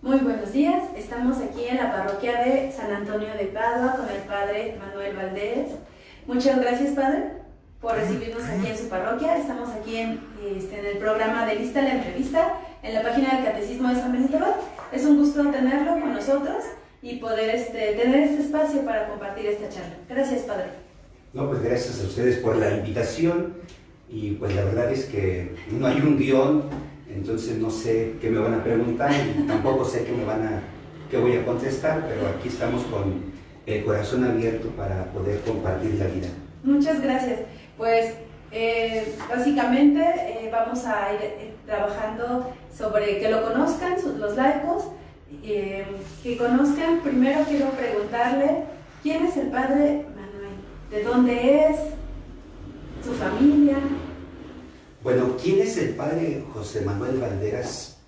Muy buenos días, estamos aquí en la parroquia de San Antonio de Padua con el Padre Manuel Valdés. Muchas gracias, Padre, por recibirnos aquí en su parroquia. Estamos aquí en el programa de Lista la Entrevista, en la página del Catecismo de San Benito Abad. Es un gusto tenerlo con nosotros y poder tener este espacio para compartir esta charla. Gracias, Padre. No, pues gracias a ustedes por la invitación y pues la verdad es que no hay un guión. Entonces no sé qué me van a preguntar y tampoco sé qué voy a contestar, pero aquí estamos con el corazón abierto para poder compartir la vida. Muchas gracias. Pues básicamente vamos a ir trabajando sobre que lo conozcan los laicos, que conozcan. Primero quiero preguntarle, ¿quién es el Padre Manuel? ¿De dónde es? ¿Su familia? Bueno, ¿quién es el Padre José Manuel Valderas?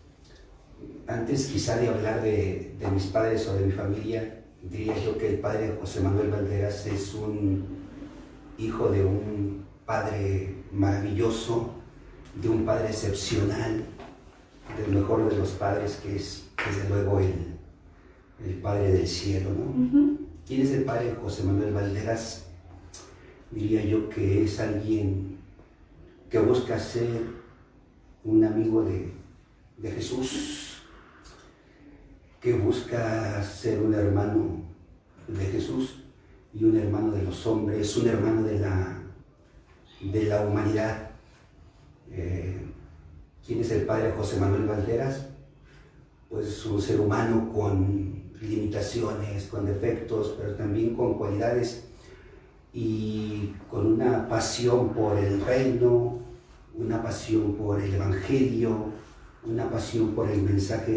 Antes quizá de hablar de mis padres o de mi familia, diría yo que el Padre José Manuel Valderas es un hijo de un padre maravilloso, de un padre excepcional, del mejor de los padres, que es desde luego el Padre del cielo, ¿no? ¿Quién es el Padre José Manuel Valderas? Diría yo que es alguien que busca ser un amigo de Jesús, que busca ser un hermano de Jesús y un hermano de los hombres, un hermano de la humanidad. ¿Quién es el Padre José Manuel Valderas? Pues un ser humano con limitaciones, con defectos, pero también con cualidades y con una pasión por el reino, una pasión por el evangelio, una pasión por el mensaje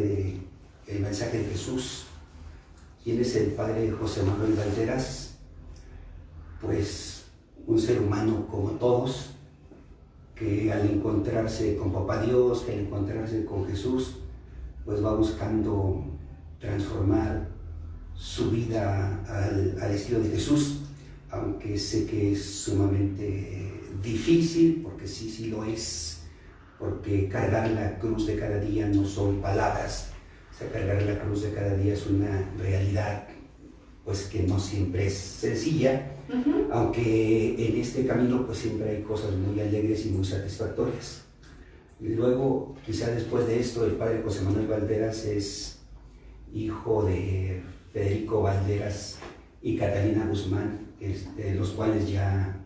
de Jesús. ¿Quién es el Padre José Manuel Valderas? Pues un ser humano como todos, que al encontrarse con Papá Dios, que al encontrarse con Jesús, pues va buscando transformar su vida al estilo de Jesús, aunque sé que es sumamente difícil, porque sí lo es, porque cargar la cruz de cada día no son palabras, o sea, cargar la cruz de cada día es una realidad, pues que no siempre es sencilla, aunque en este camino pues siempre hay cosas muy alegres y muy satisfactorias. Y luego, quizá después de esto, el Padre José Manuel Valderas es hijo de Federico Valderas y Catalina Guzmán, los cuales ya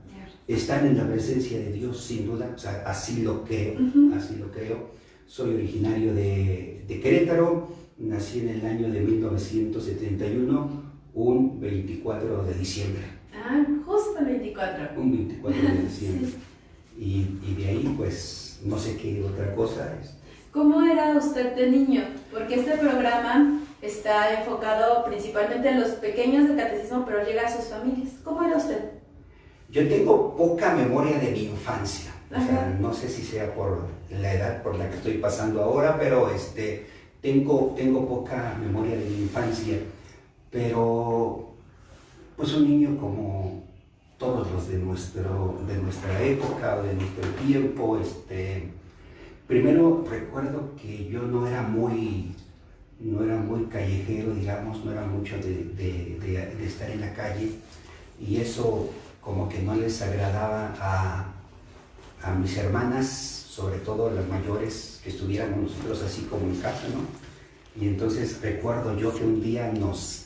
están en la presencia de Dios, sin duda, o sea, así lo creo. Soy originario de Querétaro, nací en el año de 1971, un 24 de diciembre. Ah, justo el 24. Un 24 de diciembre. Sí. Y de ahí, pues, no sé qué otra cosa es. ¿Cómo era usted de niño? Porque este programa está enfocado principalmente en los pequeños del catecismo, pero llega a sus familias. ¿Cómo era usted? Yo tengo poca memoria de mi infancia. O sea, Ajá. no sé si sea por la edad por la que estoy pasando ahora, pero tengo poca memoria de mi infancia. Pero, pues un niño como todos los de nuestra época o de nuestro tiempo, primero recuerdo que yo no era muy callejero, digamos, no era mucho de estar en la calle, y eso como que no les agradaba a mis hermanas, sobre todo las mayores, que estuviéramos nosotros así como en casa, ¿no? Y entonces recuerdo yo que un día nos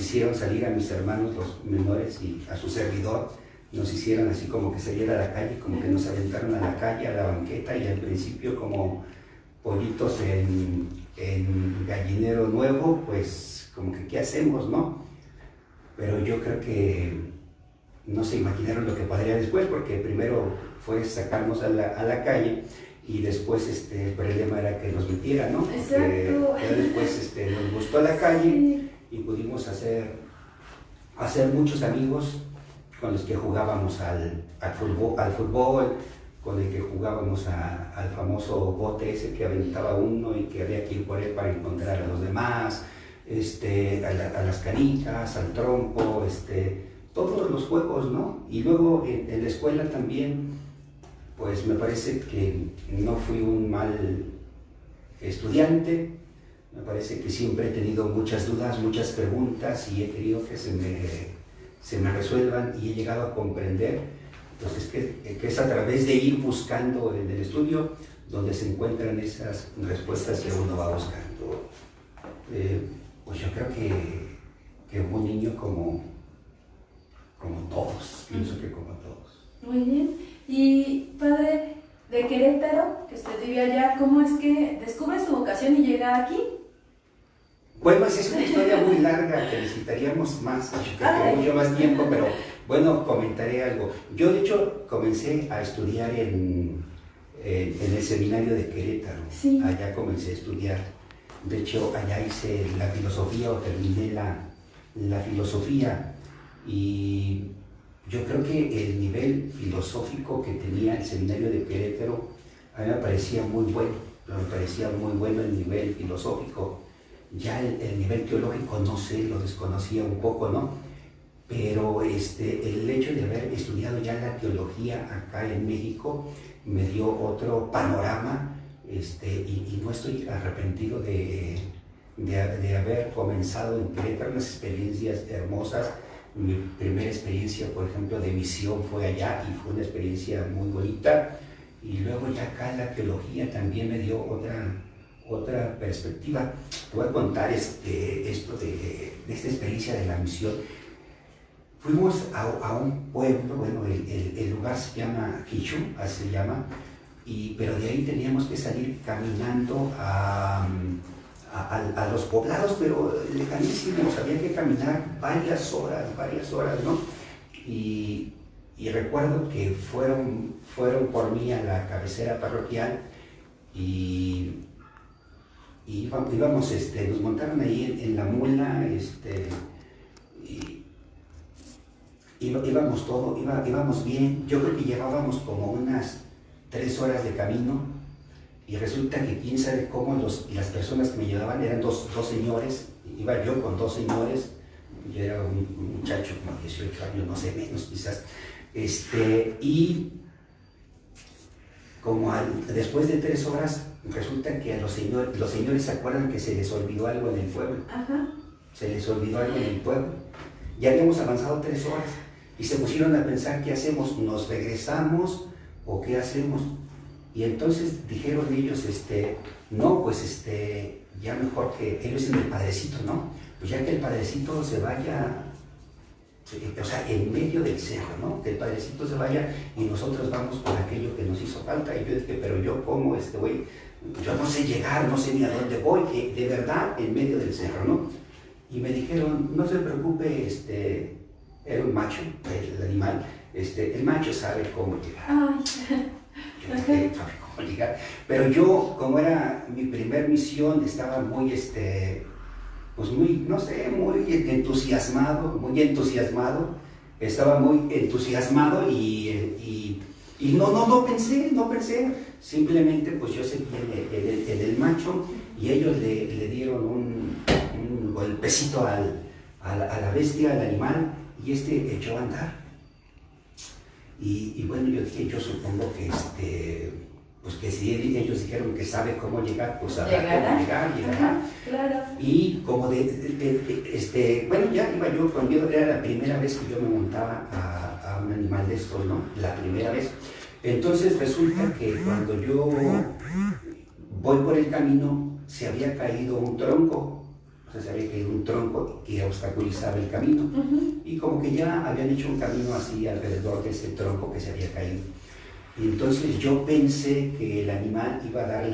hicieron salir a mis hermanos, los menores, y a su servidor, nos hicieron así como que saliera a la calle, como que nos aventaron a la calle, a la banqueta, y al principio como pollitos en gallinero nuevo, pues como que ¿qué hacemos, no? Pero yo creo que no se imaginaron lo que pasaría después, porque primero fue sacarnos a la calle y después el problema era que nos metieran, ¿no? Exacto. Ya después nos gustó la calle, sí, y pudimos hacer muchos amigos con los que jugábamos al fútbol, con el que jugábamos al famoso bote ese que aventaba uno y que había que ir por él para encontrar a los demás, a las canicas, al trompo, todos los juegos, ¿no? Y luego en la escuela también, pues me parece que no fui un mal estudiante, Me parece que siempre he tenido muchas dudas, muchas preguntas y he querido que se me resuelvan y he llegado a comprender. Entonces, que es a través de ir buscando en el estudio donde se encuentran esas respuestas que uno va buscando. Pues yo creo que un niño como todos, pienso que como todos. Muy bien. Y padre de Querétaro, que usted vive allá, ¿cómo es que descubre su vocación y llega aquí? Bueno, es una historia muy larga que necesitaríamos más, mucho más tiempo, pero bueno, comentaré algo. Yo de hecho comencé a estudiar en el seminario de Querétaro. Sí. Allá comencé a estudiar. De hecho, allá hice la filosofía o terminé la filosofía. Y yo creo que el nivel filosófico que tenía el seminario de Querétaro a mí me parecía muy bueno. Me parecía muy bueno el nivel filosófico. Ya el nivel teológico, no sé, lo desconocía un poco, ¿no? Pero el hecho de haber estudiado ya la teología acá en México me dio otro panorama y no estoy arrepentido de haber comenzado en Querétaro unas experiencias hermosas. Mi primera experiencia, por ejemplo, de misión fue allá y fue una experiencia muy bonita. Y luego ya acá la teología también me dio otra perspectiva. Te voy a contar esto de esta experiencia de la misión. Fuimos a un pueblo, bueno, el lugar se llama Quichú, así se llama, pero de ahí teníamos que salir caminando a los poblados, pero lejanísimos, había que caminar varias horas, ¿no? Y recuerdo que fueron por mí a la cabecera parroquial y íbamos, nos montaron ahí en la mula, íbamos bien. Yo creo que llevábamos como unas 3 horas de camino y resulta que quién sabe cómo las personas que me llevaban eran dos señores. Iba yo con 2 señores, yo era un muchacho como 18 años, no sé, menos quizás, y como después de 3 horas resulta que a los señores se acuerdan que se les olvidó algo en el pueblo. Ajá. Se les olvidó algo en el pueblo. Ya habíamos avanzado 3 horas y se pusieron a pensar qué hacemos, ¿nos regresamos o qué hacemos? Y entonces dijeron ellos, no, pues ya mejor que ellos dicen el padrecito, ¿no? Pues ya que el padrecito se vaya, o sea, en medio del cerro, ¿no? Que el padrecito se vaya y nosotros vamos por aquello que nos hizo falta. Y yo dije, pero yo cómo voy, yo no sé llegar, no sé ni a dónde voy, de verdad, en medio del cerro, ¿no? Y me dijeron, no se preocupe, era un macho, el animal, el macho sabe cómo llegar. Ay. Yo dije, sabe cómo llegar. Pero yo, como era mi primer misión, estaba muy, pues muy, no sé, muy entusiasmado, estaba muy entusiasmado y no pensé, simplemente pues yo seguí en el macho y ellos le dieron un golpecito a la bestia, al animal, y echó a andar. Y bueno, yo dije, yo supongo que pues que si ellos dijeron que sabe cómo llegar, pues sabrá cómo llegar. Ajá, claro. Y como bueno, ya iba yo conmigo, era la primera vez que yo me montaba a un animal de estos, ¿no? La primera vez. Entonces resulta que cuando yo voy por el camino, se había caído un tronco. O sea, se había caído un tronco que obstaculizaba el camino. Y como que ya habían hecho un camino así alrededor de ese tronco que se había caído. Y entonces yo pensé que el animal iba a dar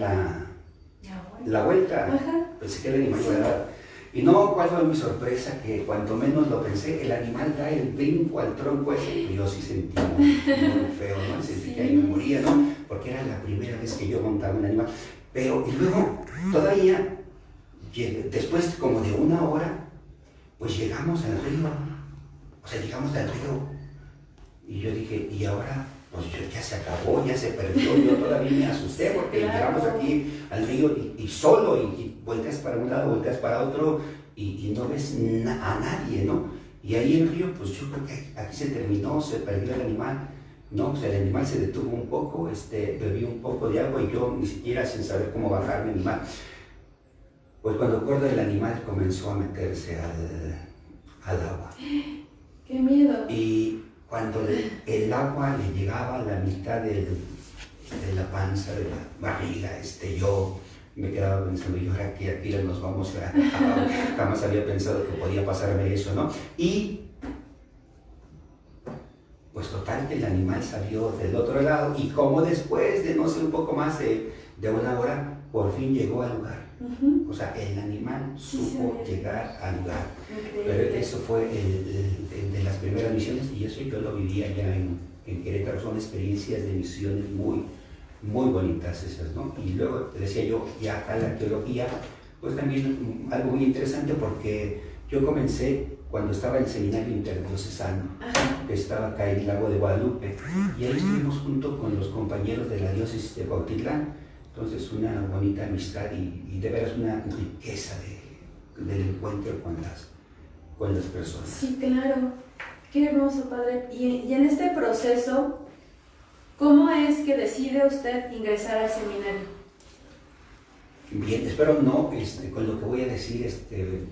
la vuelta. Ajá. Pensé que el animal iba a dar. Y no, ¿cuál fue mi sorpresa? Que cuanto menos lo pensé, el animal da el brinco al tronco ese. Y yo sí sentí muy feo, ¿no? Sentí que ahí me moría, ¿no? Porque era la primera vez que yo montaba un animal. Pero, y luego, todavía, después como de 1 hora, pues llegamos al río. O sea, llegamos al río. Y yo dije, ¿y ahora? Pues ya se acabó, ya se perdió. Yo todavía me asusté porque llegamos aquí al río y solo, y volteas para un lado, volteas para otro y no ves a nadie, ¿no? Y ahí el río, pues yo creo que aquí se terminó, se perdió el animal, ¿no? O sea, el animal se detuvo un poco, bebió un poco de agua y yo ni siquiera sin saber cómo bajar mi animal. Pues cuando acuerdo el animal comenzó a meterse al agua. ¡Qué miedo! Y cuando el agua le llegaba a la mitad de la panza, de la barriga, yo me quedaba pensando, yo ahora aquí nos vamos a jamás había pensado que podía pasarme eso, ¿no? Y pues total que el animal salió del otro lado y como después de no sé un poco más de una hora, por fin llegó al lugar. O sea, el animal supo llegar al lugar. Pero eso fue de las primeras misiones y eso yo lo vivía ya en Querétaro. Son experiencias de misiones muy, muy bonitas esas, ¿no? Y luego, te decía yo, ya acá la teología, pues también algo muy interesante porque yo comencé cuando estaba en el seminario interdiocesano, que estaba acá en el Lago de Guadalupe, y ahí estuvimos junto con los compañeros de la diócesis de Cuautitlán. Entonces una bonita amistad y de veras una riqueza del encuentro con las personas. Sí, claro. Qué hermoso, padre. Y en este proceso, ¿cómo es que decide usted ingresar al seminario? Bien, espero no, con lo que voy a decir,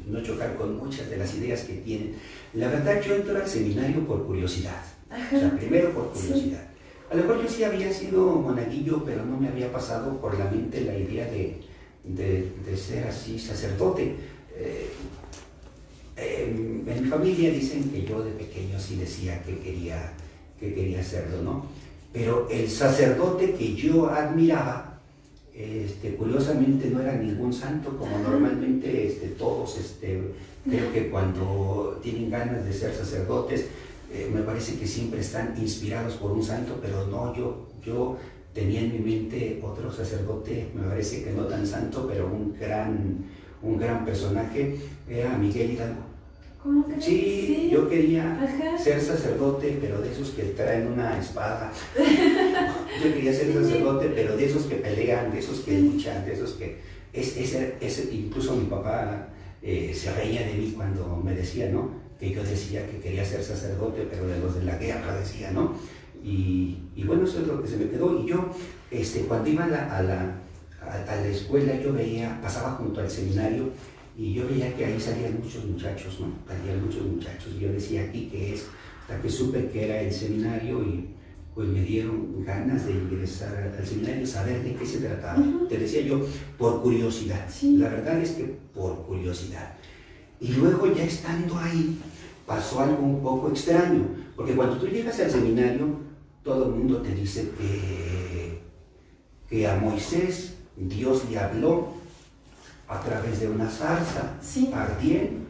no chocar con muchas de las ideas que tienen. La verdad, yo entro al seminario por curiosidad. Ajá. O sea, primero por curiosidad. Sí. A lo mejor yo sí había sido monaguillo, pero no me había pasado por la mente la idea de ser así sacerdote. En mi familia dicen que yo de pequeño sí decía que quería hacerlo, ¿no? Pero el sacerdote que yo admiraba, curiosamente no era ningún santo, como normalmente todos, creo que cuando tienen ganas de ser sacerdotes, me parece que siempre están inspirados por un santo, pero no, yo tenía en mi mente otro sacerdote, me parece que no tan santo, pero un gran personaje, era Miguel Hidalgo. ¿Cómo crees? Sí, yo quería Ajá. ser sacerdote, pero de esos que traen una espada. Yo quería ser sacerdote, pero de esos que pelean, de esos que luchan, de esos que... incluso mi papá se reía de mí cuando me decía, ¿no?, que yo decía que quería ser sacerdote, pero de los de la guerra decía, ¿no? Y bueno, eso es lo que se me quedó. Y yo, cuando iba a la escuela, yo veía, pasaba junto al seminario, y yo veía que ahí salían muchos muchachos, ¿no? Salían muchos muchachos, y yo decía, ¿aquí qué es? Hasta que supe que era el seminario, y pues me dieron ganas de ingresar al seminario, saber de qué se trataba. Te decía yo, por curiosidad. Sí. La verdad es que por curiosidad. Y luego ya estando ahí, pasó algo un poco extraño, porque cuando tú llegas al seminario, todo el mundo te dice que a Moisés Dios le habló a través de una zarza ardiendo.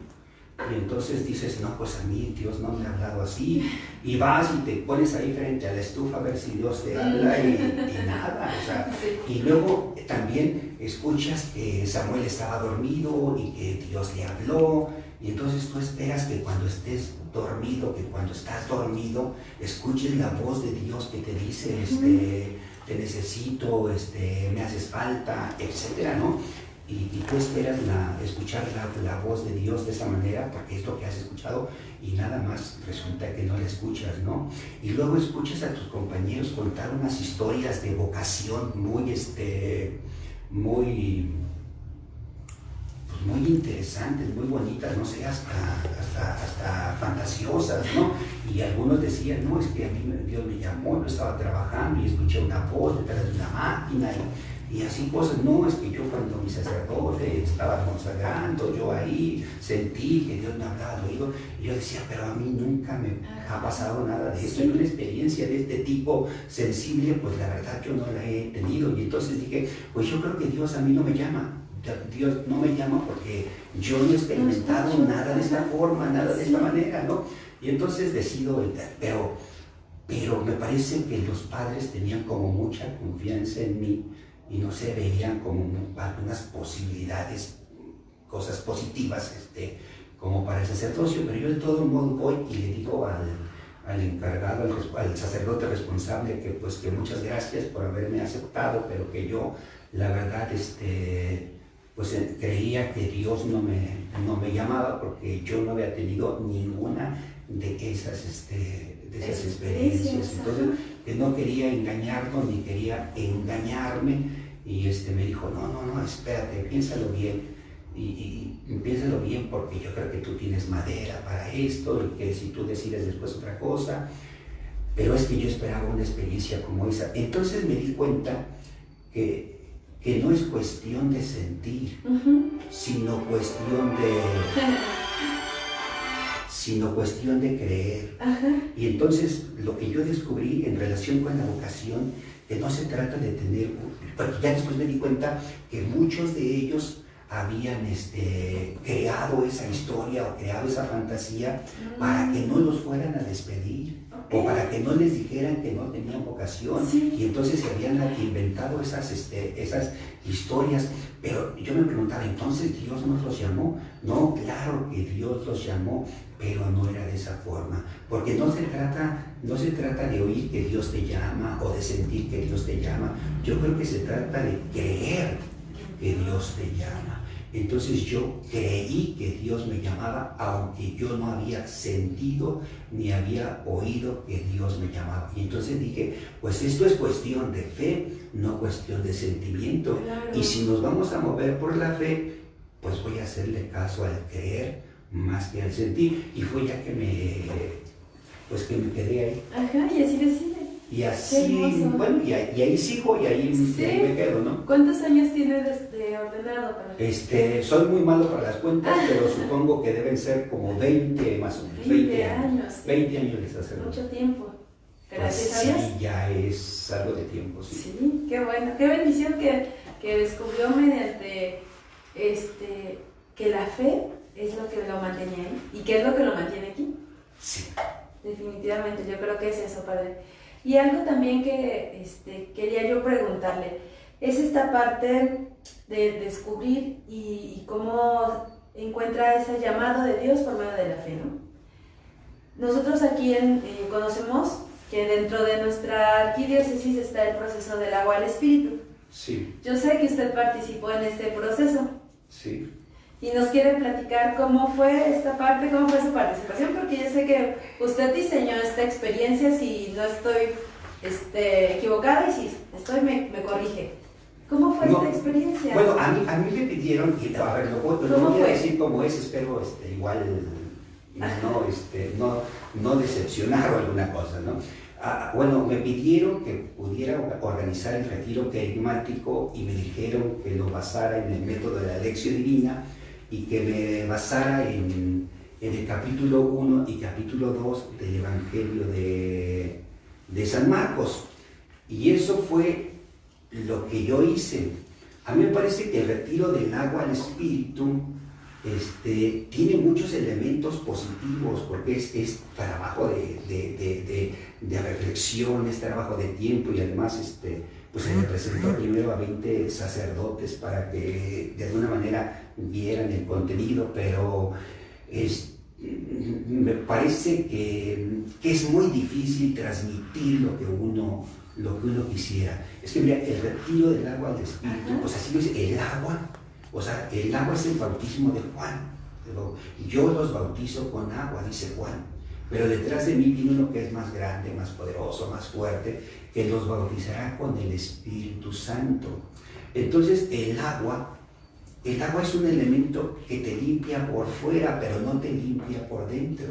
Y entonces dices, no, pues a mí Dios no me ha hablado así. Y vas y te pones ahí frente a la estufa a ver si Dios te habla y nada. O sea, y luego también escuchas que Samuel estaba dormido y que Dios le habló. Y entonces tú esperas que cuando estés dormido, que cuando estás dormido, escuches la voz de Dios que te dice, te necesito, me haces falta, etcétera, ¿no? Y tú esperas escuchar la voz de Dios de esa manera, porque es lo que has escuchado, y nada más resulta que no la escuchas, ¿no? Y luego escuchas a tus compañeros contar unas historias de vocación muy interesantes, muy bonitas, no sé, hasta fantasiosas, ¿no? Y algunos decían, no, es que a mí Dios me llamó, yo estaba trabajando y escuché una voz detrás de una máquina, y así cosas. No, es que yo cuando mi sacerdote estaba consagrando, yo ahí sentí que Dios me hablaba al oído, y yo decía, pero a mí nunca me ha pasado nada de esto. Y una experiencia de este tipo sensible, pues la verdad yo no la he tenido. Y entonces dije, pues yo creo que Dios a mí no me llama. Dios no me llama porque yo no he experimentado nada de esta forma, nada de esta manera, ¿no? Y entonces decido, pero me parece que los padres tenían como mucha confianza en mí y no se veían como algunas posibilidades, cosas positivas, como para el sacerdocio. Pero yo de todo modo voy y le digo al encargado, al sacerdote responsable, que muchas gracias por haberme aceptado, pero que yo, la verdad, pues creía que Dios no me llamaba porque yo no había tenido ninguna de esas experiencias. Entonces, que no quería engañarlo ni quería engañarme, y me dijo, no, espérate, piénsalo bien. y piénsalo bien porque yo creo que tú tienes madera para esto y que si tú decides después otra cosa, pero es que yo esperaba una experiencia como esa. Entonces me di cuenta que no es cuestión de sentir, sino cuestión de creer. Y entonces lo que yo descubrí en relación con la vocación, que no se trata de tener, porque ya después me di cuenta que muchos de ellos habían creado esa historia o creado esa fantasía para que no los fueran a despedir, o para que no les dijeran que no tenían vocación, y entonces se habían inventado esas historias. Pero yo me preguntaba, ¿entonces Dios nos los llamó? No, claro que Dios los llamó, pero no era de esa forma, porque no se trata de oír que Dios te llama o de sentir que Dios te llama. Yo creo que se trata de creer que Dios te llama. Entonces yo creí que Dios me llamaba, aunque yo no había sentido ni había oído que Dios me llamaba. Y entonces dije, pues esto es cuestión de fe, no cuestión de sentimiento. Claro. Y si nos vamos a mover por la fe, pues voy a hacerle caso al creer más que al sentir. Y fue ya que me quedé ahí. Ajá, y así decide. Y así, bueno, y ahí sigo y ahí me quedo, ¿no? ¿Cuántos años tienes de ordenado? Soy muy malo para las cuentas, pero supongo que deben ser como 20 más o menos. 20 años. 20 años les hace. Mucho tiempo. Gracias pues a Dios. Sí, ya es algo de tiempo, sí. Sí, qué bueno. Qué bendición que descubrió mediante que la fe es lo que lo mantiene ahí. ¿Y qué es lo que lo mantiene aquí? Sí. Definitivamente, yo creo que es eso, padre. Y algo también que quería yo preguntarle, es esta parte de descubrir y cómo encuentra ese llamado de Dios por medio de la fe, ¿no? Nosotros aquí conocemos que dentro de nuestra arquidiócesis está el proceso del agua al Espíritu. Sí. Yo sé que usted participó en este proceso. Sí. Y nos quiere platicar cómo fue esta parte, cómo fue su participación, porque yo sé que usted diseñó esta experiencia, si no estoy equivocada, y si estoy me corrige. ¿Cómo fue esta experiencia? Bueno, a mí me pidieron, y a ver, lo voy a decir como es, espero igual no decepcionar o alguna cosa, ¿no? Bueno, me pidieron que pudiera organizar el retiro querigmático y me dijeron que lo basara en el método de la Lección Divina y que me basara en el capítulo 1 y capítulo 2 del Evangelio de San Marcos. Y eso fue lo que yo hice. A mí me parece que el retiro del agua al Espíritu tiene muchos elementos positivos, porque es trabajo de reflexión, es trabajo de tiempo, y además pues se le presentó primero a 20 sacerdotes para que de alguna manera vieran el contenido, pero me parece que es muy difícil transmitir lo que uno quisiera. Es que mira, el retiro del agua al Espíritu, pues así lo dice, el agua es el bautismo de Juan. Yo los bautizo con agua, dice Juan, pero detrás de mí viene uno que es más grande, más poderoso, más fuerte, que los bautizará con el Espíritu Santo. Entonces el agua es un elemento que te limpia por fuera, pero no te limpia por dentro.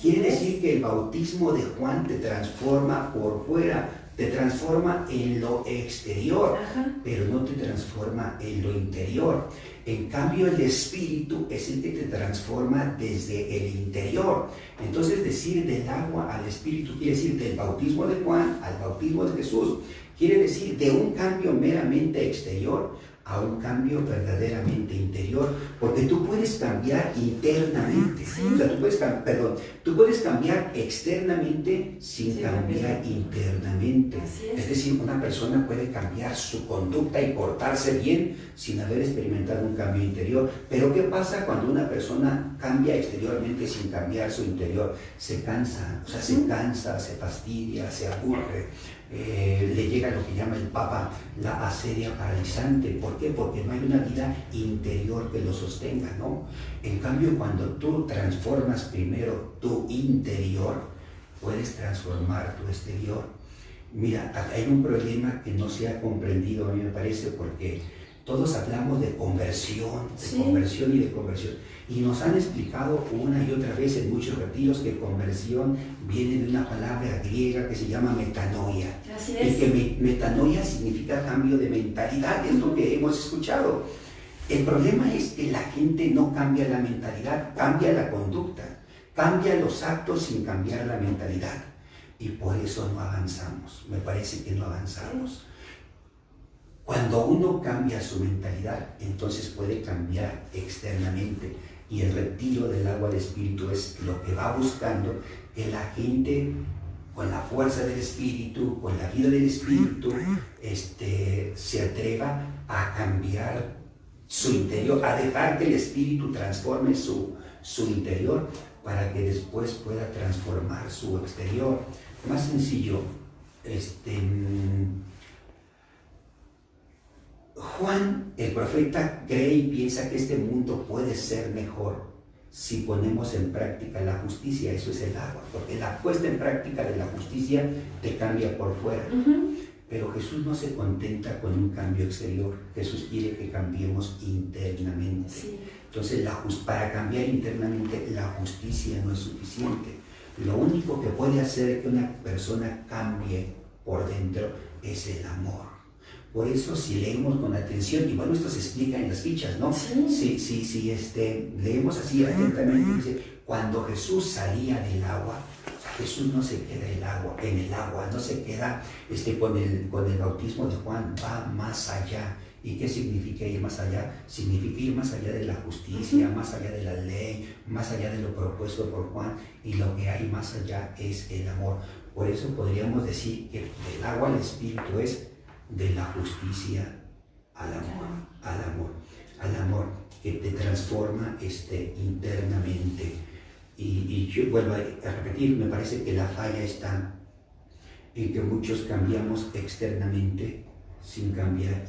Quiere decir que el bautismo de Juan te transforma por fuera, te transforma en lo exterior, pero no te transforma en lo interior. En cambio, el Espíritu es el que te transforma desde el interior. Entonces, decir del agua al Espíritu quiere decir del bautismo de Juan al bautismo de Jesús. Quiere decir de un cambio meramente exterior a un cambio verdaderamente interior, porque tú puedes cambiar internamente, o sea, tú puedes cambiar externamente sin cambiar internamente. Es decir, una persona puede cambiar su conducta y portarse bien sin haber experimentado un cambio interior. Pero ¿qué pasa cuando una persona cambia exteriormente sin cambiar su interior? Se cansa, se fastidia, se aburre. Le llega lo que llama el Papa la asedia paralizante. ¿Por qué? Porque no hay una vida interior que lo sostenga, ¿no? En cambio, cuando tú transformas primero tu interior, puedes transformar tu exterior. Mira, hay un problema que no se ha comprendido, a mí me parece, porque todos hablamos de conversión, Sí. conversión y de conversión. Y nos han explicado una y otra vez en muchos retiros que conversión viene de una palabra griega que se llama metanoia. Así Y es. que metanoia significa cambio de mentalidad, es lo que hemos escuchado. El problema es que la gente no cambia la mentalidad, cambia la conducta, cambia los actos sin cambiar la mentalidad. Y por eso no avanzamos, me parece que no avanzamos. Cuando uno cambia su mentalidad, entonces puede cambiar externamente. Y el retiro del agua del Espíritu es lo que va buscando que la gente, con la fuerza del Espíritu, con la vida del Espíritu, se atreva a cambiar su interior, a dejar que el Espíritu transforme su interior para que después pueda transformar su exterior. Más sencillo, Juan, el profeta, cree y piensa que este mundo puede ser mejor si ponemos en práctica la justicia. Eso es el agua, porque la puesta en práctica de la justicia te cambia por fuera. Pero Jesús no se contenta con un cambio exterior. Jesús quiere que cambiemos internamente. Sí. Entonces, para cambiar internamente, la justicia no es suficiente. Lo único que puede hacer que una persona cambie por dentro es el amor. Por eso, si leemos con atención, y bueno, esto se explica en las fichas, ¿no? Sí. Si leemos así atentamente, dice, cuando Jesús salía del agua, o sea, Jesús no se queda en el agua, no se queda con el bautismo de Juan, va más allá. ¿Y qué significa ir más allá? Significa ir más allá de la justicia, más allá de la ley, más allá de lo propuesto por Juan, y lo que hay más allá es el amor. Por eso podríamos decir que del agua al Espíritu es de la justicia al amor que te transforma internamente. Y yo vuelvo a repetir, me parece que la falla está en que muchos cambiamos externamente sin cambiar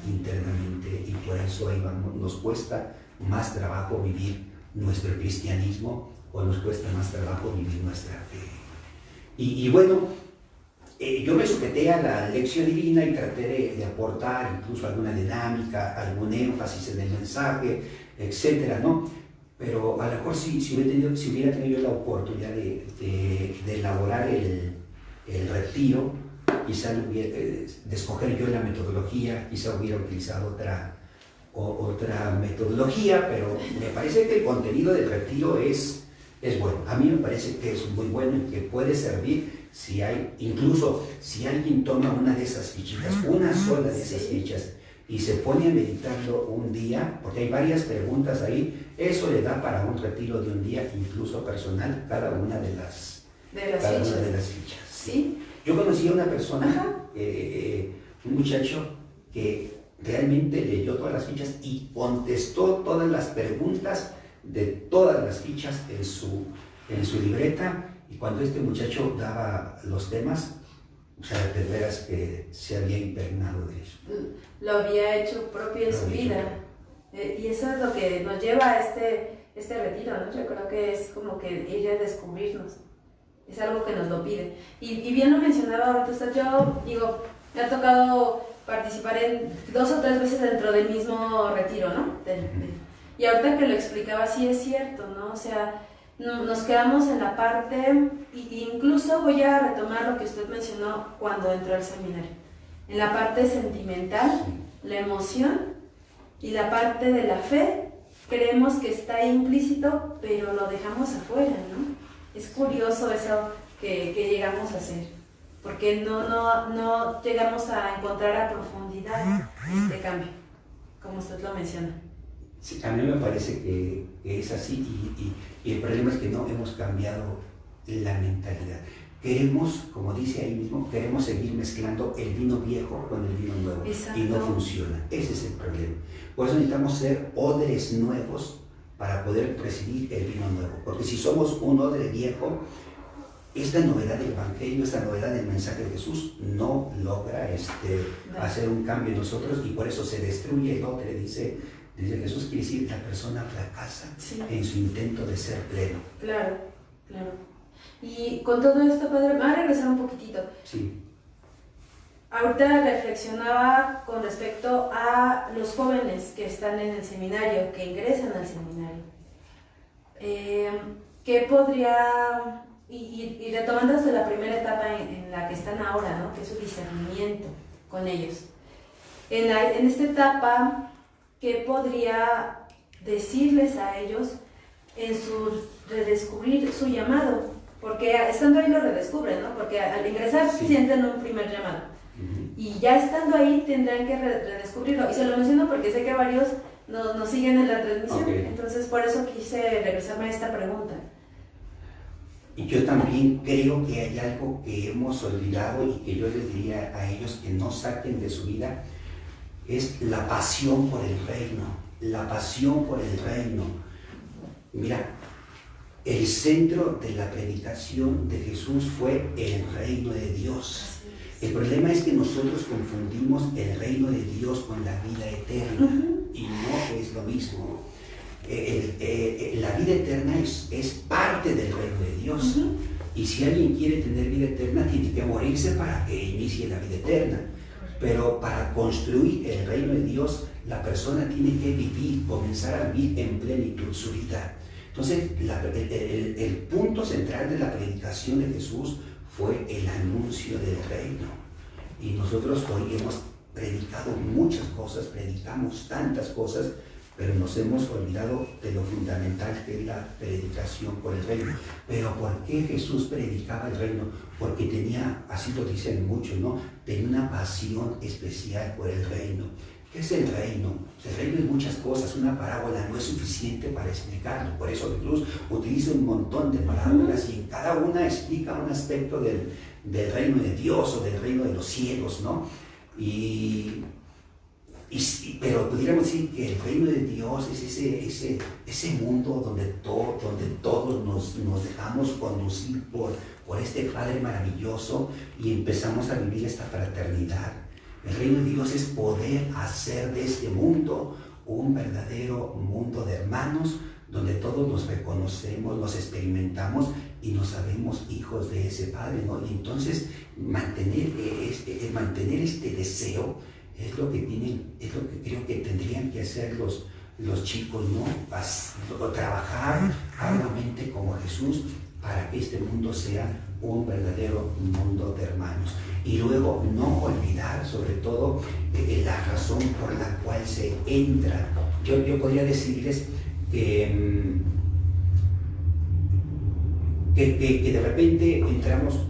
internamente, y por eso ahí vamos, nos cuesta más trabajo vivir nuestro cristianismo, o nos cuesta más trabajo vivir nuestra fe. Y bueno, yo me sujeté a la lección divina y traté de aportar incluso alguna dinámica, algún énfasis en el mensaje, etcétera, ¿no? Pero a lo mejor si hubiera tenido la oportunidad de elaborar el retiro, quizá de escoger yo la metodología, quizá hubiera utilizado otra metodología, pero me parece que el contenido del retiro es bueno. A mí me parece que es muy bueno y que puede servir incluso si alguien toma una de esas fichitas, una sola de esas fichas, y se pone a meditarlo un día, porque hay varias preguntas ahí, eso le da para un retiro de un día, incluso personal, cada una de las fichas. ¿Sí? Yo conocí a una persona, un muchacho que realmente leyó todas las fichas y contestó todas las preguntas de todas las fichas en su libreta, y cuando este muchacho daba los temas, o sea, de veras que se había impregnado de eso. Lo había hecho propio en su vida. Y eso es lo que nos lleva a este retiro, ¿no? Yo creo que es como que ir a descubrirnos. Es algo que nos lo pide. Y bien lo mencionaba ahorita usted, yo digo, me ha tocado participar en 2 o 3 veces dentro del mismo retiro, ¿no? Y ahorita que lo explicaba, sí es cierto, ¿no? O sea, nos quedamos en la parte, y incluso voy a retomar lo que usted mencionó cuando entró al seminario, en la parte sentimental, la emoción y la parte de la fe, creemos que está implícito, pero lo dejamos afuera, ¿no? Es curioso eso que llegamos a hacer, porque no llegamos a encontrar a profundidad este cambio, como usted lo menciona. Sí, a mí me parece que es así, y el problema es que no hemos cambiado la mentalidad. Queremos, como dice ahí mismo, queremos seguir mezclando el vino viejo con el vino nuevo. Exacto. Y no funciona. Ese es el problema. Por eso necesitamos ser odres nuevos para poder recibir el vino nuevo. Porque si somos un odre viejo, esta novedad del Evangelio, esta novedad del mensaje de Jesús no logra hacer un cambio en nosotros, y por eso se destruye el odre, dice Jesús. Quiere decir, la persona fracasa en su intento de ser pleno. Claro. Y con todo esto, Padre, me voy a regresar un poquitito. Sí. ahorita reflexionaba con respecto a los jóvenes que están en el seminario, que ingresan al seminario. ¿Qué podría, y retomando hasta la primera etapa en la que están ahora, ¿no? Que es su discernimiento con ellos. En esta etapa, ¿qué podría decirles a ellos en su redescubrir su llamado? Porque estando ahí lo redescubren, ¿no? Porque al ingresar sienten un primer llamado. Y ya estando ahí tendrán que redescubrirlo. Y se lo menciono porque sé que varios nos siguen en la transmisión. Okay. Entonces por eso quise regresarme a esta pregunta. Y yo también creo que hay algo que hemos olvidado y que yo les diría a ellos que no saquen de su vida, es la pasión por el reino. La pasión por el reino. Mira, el centro de la predicación de Jesús fue el reino de Dios. El problema es que nosotros confundimos el reino de Dios con la vida eterna, y no es lo mismo. La vida eterna es parte del reino de Dios, y si alguien quiere tener vida eterna tiene que morirse para que inicie la vida eterna. Pero para construir el reino de Dios, la persona tiene que vivir, comenzar a vivir en plenitud su vida. Entonces, el punto central de la predicación de Jesús fue el anuncio del reino. Y nosotros hoy hemos predicado muchas cosas, predicamos tantas cosas, pero nos hemos olvidado de lo fundamental que es la predicación por el reino. Pero ¿por qué Jesús predicaba el reino? Porque tenía, así lo dicen muchos, ¿no? Tenía una pasión especial por el reino. ¿Qué es el reino? El reino es muchas cosas, una parábola no es suficiente para explicarlo. Por eso Jesús utiliza un montón de parábolas y en cada una explica un aspecto del reino de Dios o del reino de los cielos, ¿no? Pero pudiéramos decir que el reino de Dios es ese mundo donde todos nos dejamos conducir por este Padre maravilloso y empezamos a vivir esta fraternidad. El reino de Dios es poder hacer de este mundo un verdadero mundo de hermanos, donde todos nos reconocemos, nos experimentamos y nos sabemos hijos de ese Padre, ¿no? Y entonces mantener este deseo es lo que creo que tendrían que hacer los chicos, ¿no? Trabajar arduamente como Jesús para que este mundo sea un verdadero mundo de hermanos. Y luego no olvidar sobre todo la razón por la cual se entra. Yo podría decirles que de repente entramos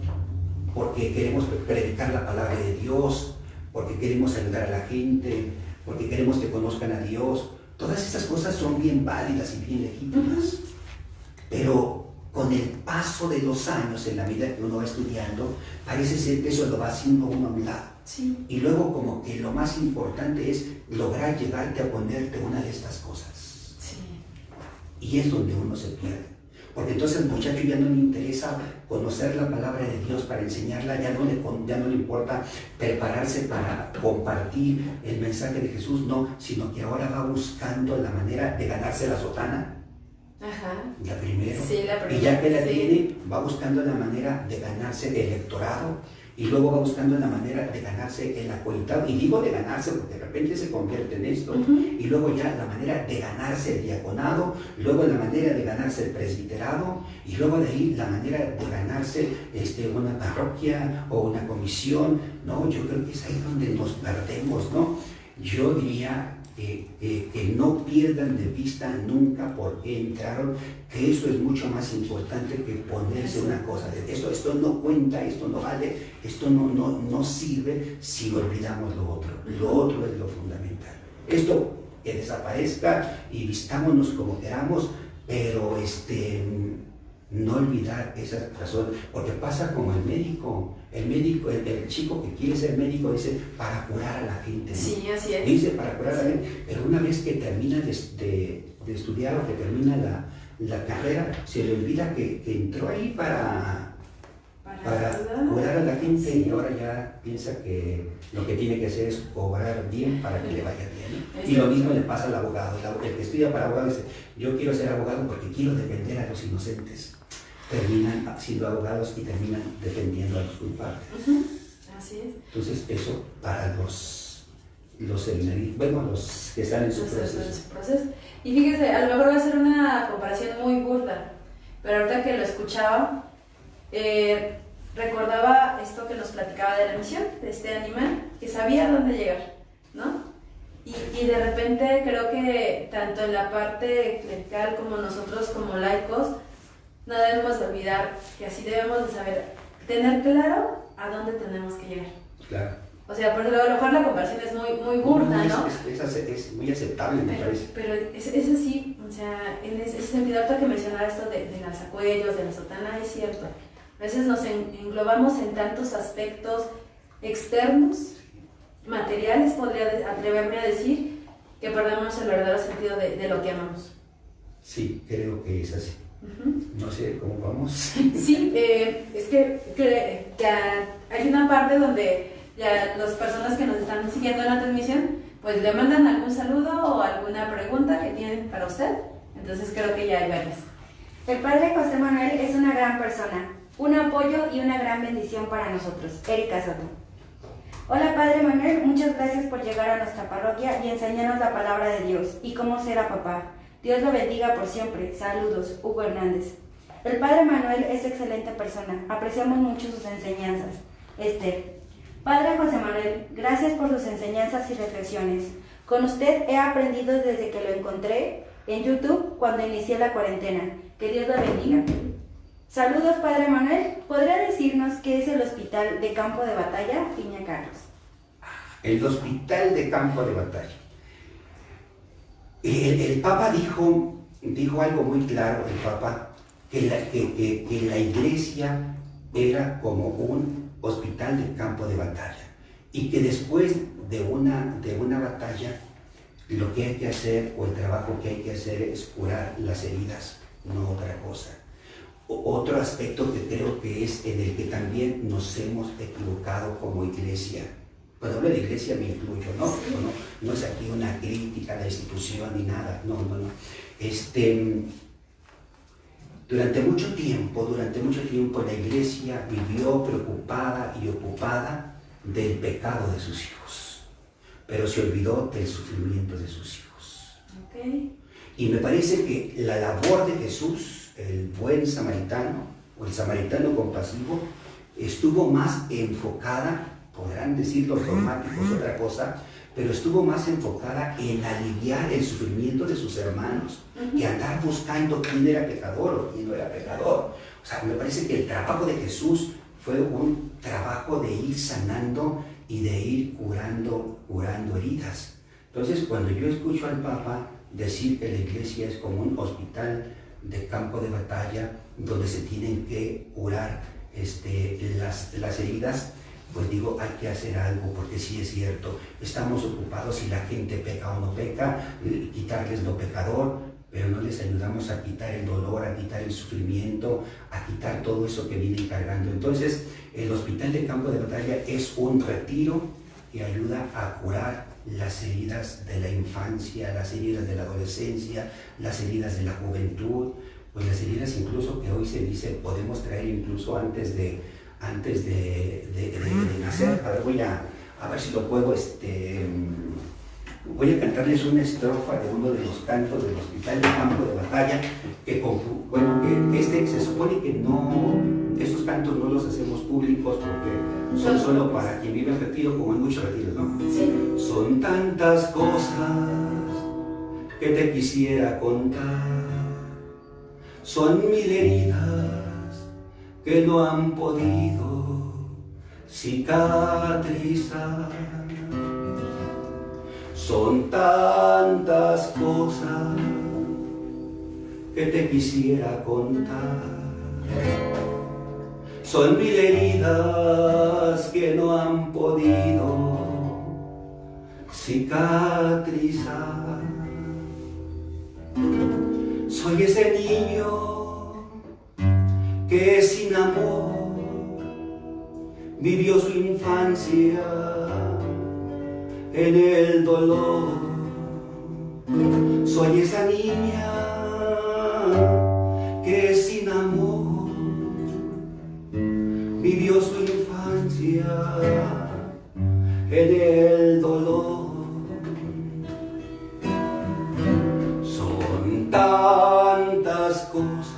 porque queremos predicar la palabra de Dios, porque queremos ayudar a la gente, porque queremos que conozcan a Dios. Todas estas cosas son bien válidas y bien legítimas, pero con el paso de los años en la vida que uno va estudiando, parece ser que eso lo va haciendo uno a un lado. Sí. Y luego como que lo más importante es lograr llevarte a ponerte una de estas cosas. Sí. Y es donde uno se pierde. Porque entonces al muchacho ya no le interesa conocer la palabra de Dios para enseñarla, ya no le importa prepararse para compartir el mensaje de Jesús, no, sino que ahora va buscando la manera de ganarse la sotana. Ajá. La primera. Sí, la primera. Y ya que la tiene, va buscando la manera de ganarse el electorado y luego va buscando la manera de ganarse el acolitado. Y digo de ganarse porque de repente se convierte en esto. Y luego ya la manera de ganarse el diaconado, luego la manera de ganarse el presbiterado y luego de ahí la manera de ganarse una parroquia o una comisión. No, yo creo que es ahí donde nos perdemos, ¿no? Yo diría que no pierdan de vista nunca por qué entraron, que eso es mucho más importante que ponerse una cosa de esto no cuenta, esto no vale, esto no sirve si olvidamos lo otro. Lo otro es lo fundamental. Esto que desaparezca y vistámonos como queramos, pero no olvidar esa razón, porque pasa como el médico, el chico que quiere ser médico dice para curar a la gente, ¿no? Sí, así es. Dice para curar a la gente, pero una vez que termina de estudiar o que termina la carrera, se le olvida que entró ahí para curar a la gente, sí. Y ahora ya piensa que lo que tiene que hacer es cobrar bien para que le vaya bien, ¿no? Y lo mismo le pasa al abogado. El que estudia para abogado dice, yo quiero ser abogado porque quiero defender a los inocentes. Terminan siendo abogados y terminan defendiendo a los culpables. Así es. Entonces, eso para los seminaristas, bueno, los que están en su proceso. Y fíjese, a lo mejor va a ser una comparación muy burda, pero ahorita que lo escuchaba, recordaba esto que nos platicaba de la misión, de este animal, que sabía dónde llegar, ¿no? Y de repente creo que tanto en la parte clerical como nosotros como laicos, no debemos de olvidar que así debemos de saber, tener claro a dónde tenemos que llegar. Claro. O sea, por eso a lo mejor la comparación es muy burda, ¿no? Es muy aceptable, me parece. Pero es así, o sea, en ese sentido, ahorita que mencionaba esto de las alzacuellos, de la sotana, es cierto. A veces nos englobamos en tantos aspectos externos, materiales, podría atreverme a decir, que perdemos el verdadero sentido de lo que amamos. Sí, creo que es así. No sé cómo vamos. Sí, es que ya hay una parte donde ya las personas que nos están siguiendo en la transmisión, pues le mandan algún saludo o alguna pregunta que tienen para usted. Entonces creo que ya hay varias. El padre José Manuel es una gran persona, un apoyo y una gran bendición para nosotros. Erika Soto. Hola Padre Manuel, muchas gracias por llegar a nuestra parroquia y enseñarnos la palabra de Dios y cómo ser a papá. Dios lo bendiga por siempre. Saludos, Hugo Hernández. El Padre Manuel es excelente persona, apreciamos mucho sus enseñanzas. Esther. Padre José Manuel, gracias por sus enseñanzas y reflexiones. Con usted he aprendido desde que lo encontré en YouTube cuando inicié la cuarentena. Que Dios lo bendiga. Saludos, Padre Manuel. ¿Podría decirnos qué es el Hospital de Campo de Batalla, Piña Carlos? El Hospital de Campo de Batalla. El Papa dijo algo muy claro, el Papa, que la Iglesia era como un hospital de campo de batalla y que después de una batalla lo que hay que hacer, o el trabajo que hay que hacer, es curar las heridas, no otra cosa. Otro aspecto que creo que es en el que también nos hemos equivocado como Iglesia. Cuando hablo de Iglesia me incluyo, ¿no? No es aquí una crítica a la institución ni nada, no. Durante mucho tiempo la Iglesia vivió preocupada y ocupada del pecado de sus hijos, pero se olvidó del sufrimiento de sus hijos. Okay. Y me parece que la labor de Jesús, el buen samaritano, o el samaritano compasivo, estuvo más enfocada, podrán decir los dogmáticos otra cosa, pero estuvo más enfocada en aliviar el sufrimiento de sus hermanos, que andar buscando quién era pecador o quién no era pecador. O sea, me parece que el trabajo de Jesús fue un trabajo de ir sanando y de ir curando heridas. Entonces, cuando yo escucho al Papa decir que la Iglesia es como un hospital de campo de batalla donde se tienen que curar las heridas, pues digo, hay que hacer algo, porque sí es cierto, estamos ocupados si la gente peca o no peca, quitarles lo pecador, pero no les ayudamos a quitar el dolor, a quitar el sufrimiento, a quitar todo eso que vienen cargando. Entonces, el hospital de campo de batalla es un retiro que ayuda a curar las heridas de la infancia, las heridas de la adolescencia, las heridas de la juventud, pues las heridas incluso que hoy se dice podemos traer incluso antes de nacer. A ver, voy a ver si lo puedo, voy a cantarles una estrofa de uno de los cantos del Hospital de Campo de Batalla, que se supone que no, estos cantos no los hacemos públicos porque son solo para quien vive en retiro, como en muchos retiros, ¿no? Sí. Son tantas cosas que te quisiera contar, son mil heridas que no han podido cicatrizar. Son tantas cosas que te quisiera contar, son mil heridas que no han podido cicatrizar. Soy ese niño que sin amor vivió su infancia en el dolor. Soy esa niña que sin amor vivió su infancia en el dolor. Son tantas cosas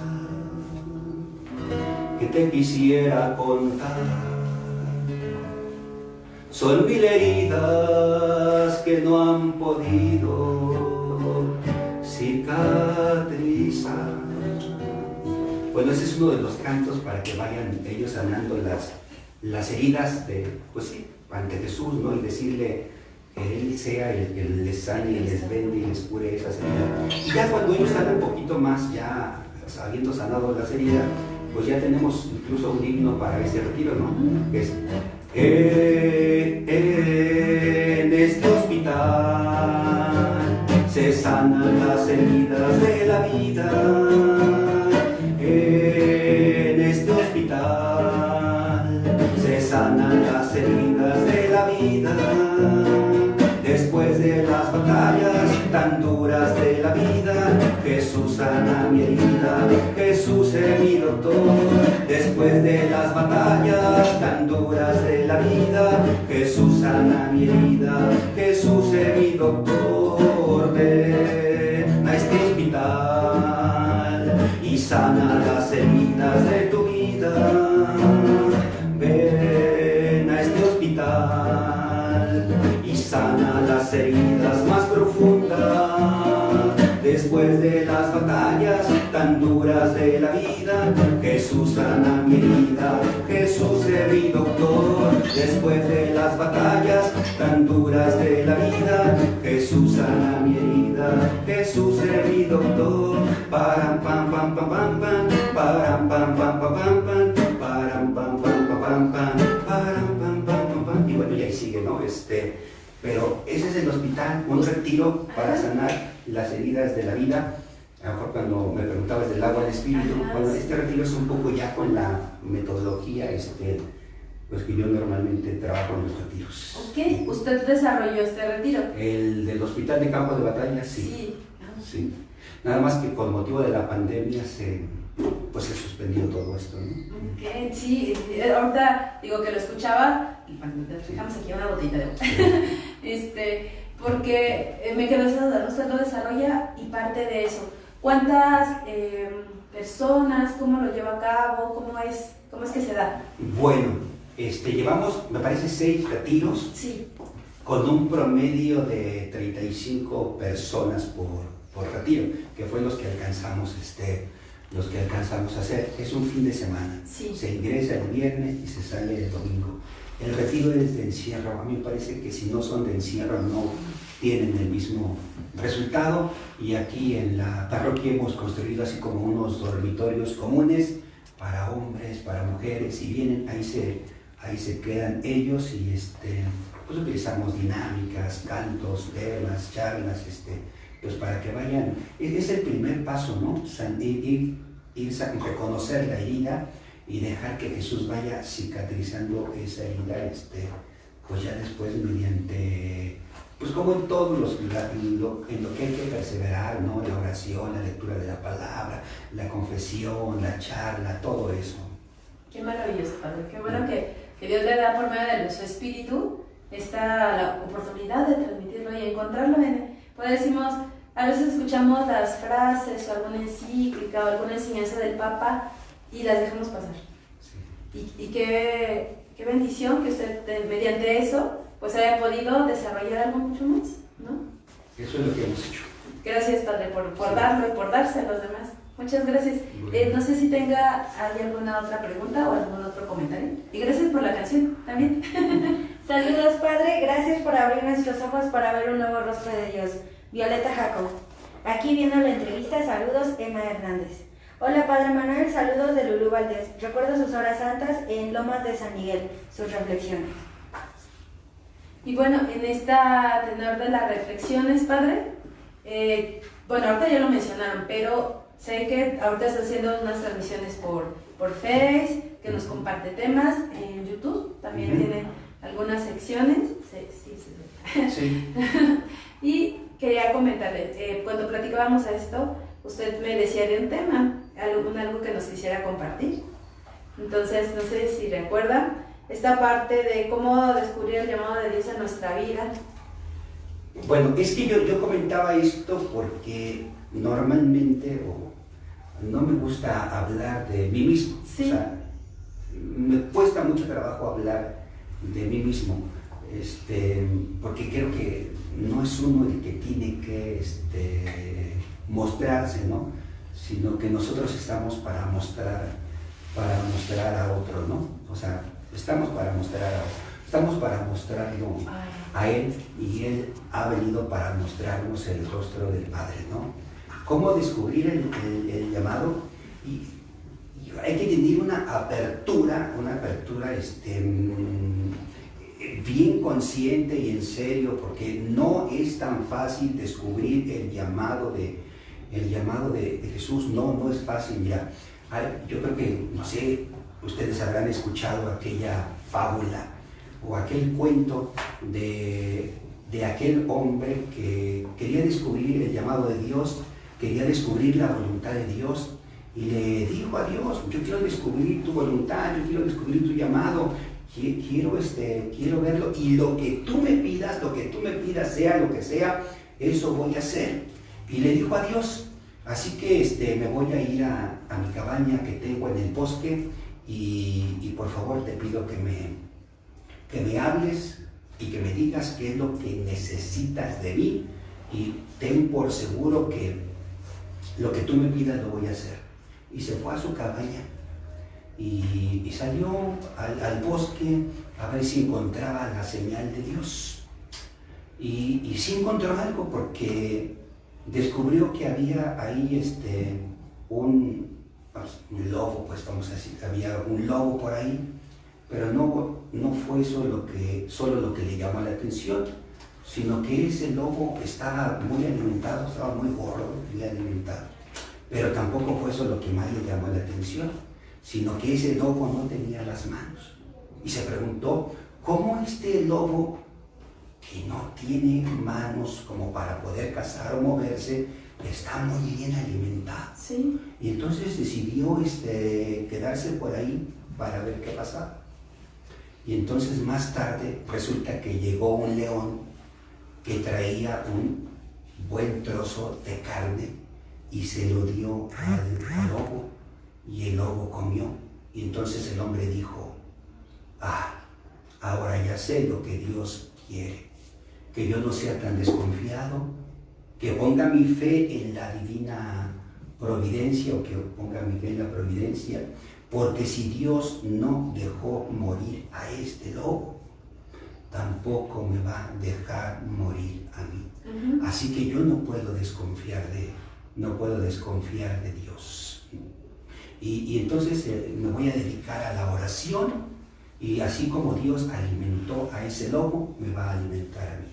que te quisiera contar, son mil heridas que no han podido cicatrizar. Bueno, ese es uno de los cantos para que vayan ellos sanando las heridas pues sí, ante Jesús, ¿no? Y decirle que Él sea el que les sane y les vende y les cure esas heridas. Y ya cuando ellos están un poquito más, ya habiendo sanado las heridas, pues ya tenemos incluso un himno para ese retiro, ¿no? Que es: en este hospital se sanan las heridas de la vida. En este hospital se sanan las heridas de la vida. Después de las batallas tan duras de la vida, Jesús sana mi herida, Jesús es mi doctor. Después de las batallas tan duras de la vida, Jesús sana mi herida, Jesús es mi doctor. Ven a este hospital y sana las heridas de tu vida. Ven a este hospital y sana las heridas más profundas. Después de las batallas tan duras de la vida, Jesús sana mi herida, Jesús es mi doctor. Después de las batallas tan duras de la vida, Jesús sana mi herida, Jesús es mi doctor. Param pam pam pam pam pam, param pam pam pam pam pam, param pam pam pam pam pam, param pam pam pam pam. Y bueno, y ahí sigue, ¿no? Pero ese es el hospital, un retiro para sanar las heridas de la vida. A lo mejor cuando me preguntabas del agua del espíritu, bueno, este retiro es un poco ya con la metodología pues que yo normalmente trabajo en los retiros. Ok, ¿usted desarrolló este retiro? El del hospital de campo de batalla, sí. Sí. Nada más que con motivo de la pandemia pues se suspendió todo esto, ¿no? Ok, sí, ahorita digo que lo escuchaba, fijamos aquí una botita de agua, porque me quedó esa duda, usted lo desarrolla y parte de eso. ¿Cuántas personas, cómo lo lleva a cabo, cómo es que se da? Bueno, llevamos, me parece, 6 retiros, sí, con un promedio de 35 personas por retiro, que fue los que alcanzamos a hacer. Es un fin de semana, sí. Se ingresa el viernes y se sale el domingo. El retiro es de encierro. A mí me parece que si no son de encierro no tienen el mismo resultado, y aquí en la parroquia hemos construido así como unos dormitorios comunes para hombres, para mujeres, y vienen, ahí se quedan ellos, y pues utilizamos dinámicas, cantos, temas, charlas, pues para que vayan. Es el primer paso, ¿no? Reconocer la herida y dejar que Jesús vaya cicatrizando esa herida, pues ya después mediante, pues como en todo en lo que hay que perseverar, ¿no? La oración, la lectura de la palabra, la confesión, la charla, todo eso. Qué maravilloso, Padre, qué bueno que Dios le da por medio de su Espíritu la oportunidad de transmitirlo y encontrarlo pues decimos, a veces escuchamos las frases o alguna encíclica o alguna enseñanza del Papa y las dejamos pasar. Sí. Y qué bendición que usted mediante eso pues haya podido desarrollar algo mucho más, ¿no? Eso es lo que hemos hecho. Gracias, Padre, por darlo y por darse a los demás. Muchas gracias. No sé si hay alguna otra pregunta o algún otro comentario. Y gracias por la canción también. Saludos, Padre. Gracias por abrir nuestros ojos para ver un nuevo rostro de Dios. Violeta Jacob. Aquí viendo la entrevista, saludos, Emma Hernández. Hola, Padre Manuel, saludos de Lulú Valdés. Recuerdo sus horas santas en Lomas de San Miguel, sus reflexiones. Y bueno, en esta tenor de las reflexiones, Padre, bueno, ahorita ya lo mencionaron, pero sé que ahorita está haciendo unas transmisiones por Face, que nos comparte temas, en YouTube también tiene algunas secciones. Sí. Y quería comentarles, cuando platicábamos a esto, usted me decía de un tema, algo que nos quisiera compartir. Entonces, no sé si recuerdan, esta parte de cómo descubrir el llamado de Dios en nuestra vida. Bueno, es que yo comentaba esto porque normalmente no me gusta hablar de mí mismo. Sí. O sea, me cuesta mucho trabajo hablar de mí mismo, porque creo que no es uno el que tiene que mostrarse, ¿no? Sino que nosotros estamos para mostrar a otro, ¿no? O sea, estamos para mostrarlo a Él, y Él ha venido para mostrarnos el rostro del Padre, ¿no? ¿Cómo descubrir el llamado? Y hay que tener una apertura bien consciente y en serio, porque no es tan fácil descubrir el llamado de Jesús. No es fácil. Mira, yo creo que, no sé, ustedes habrán escuchado aquella fábula o aquel cuento de aquel hombre que quería descubrir el llamado de Dios, quería descubrir la voluntad de Dios, y le dijo a Dios: yo quiero descubrir tu voluntad, yo quiero descubrir tu llamado, quiero verlo, y lo que tú me pidas, sea lo que sea, eso voy a hacer. Y le dijo a Dios: así que me voy a ir a mi cabaña que tengo en el bosque, y por favor te pido que me hables y que me digas qué es lo que necesitas de mí, y ten por seguro que lo que tú me pidas lo voy a hacer. Y se fue a su cabaña y salió al bosque a ver si encontraba la señal de Dios. Y sí encontró algo, porque descubrió que había ahí un lobo, pues vamos a decir, había un lobo por ahí, pero no fue solo lo que le llamó la atención, sino que ese lobo estaba muy alimentado, estaba muy gordo, muy alimentado. Pero tampoco fue eso lo que más le llamó la atención, sino que ese lobo no tenía las manos. Y se preguntó: ¿cómo este lobo, que no tiene manos como para poder cazar o moverse, está muy bien alimentado? Sí. Y entonces decidió quedarse por ahí para ver qué pasaba. Y entonces más tarde resulta que llegó un león que traía un buen trozo de carne y se lo dio al lobo, y el lobo comió. Y entonces el hombre dijo: ahora ya sé lo que Dios quiere, que yo no sea tan desconfiado, que ponga mi fe en la divina providencia, o que ponga mi fe en la providencia, porque si Dios no dejó morir a este lobo, tampoco me va a dejar morir a mí. Uh-huh. Así que yo no puedo desconfiar de Dios. Y entonces me voy a dedicar a la oración, y así como Dios alimentó a ese lobo, me va a alimentar a mí.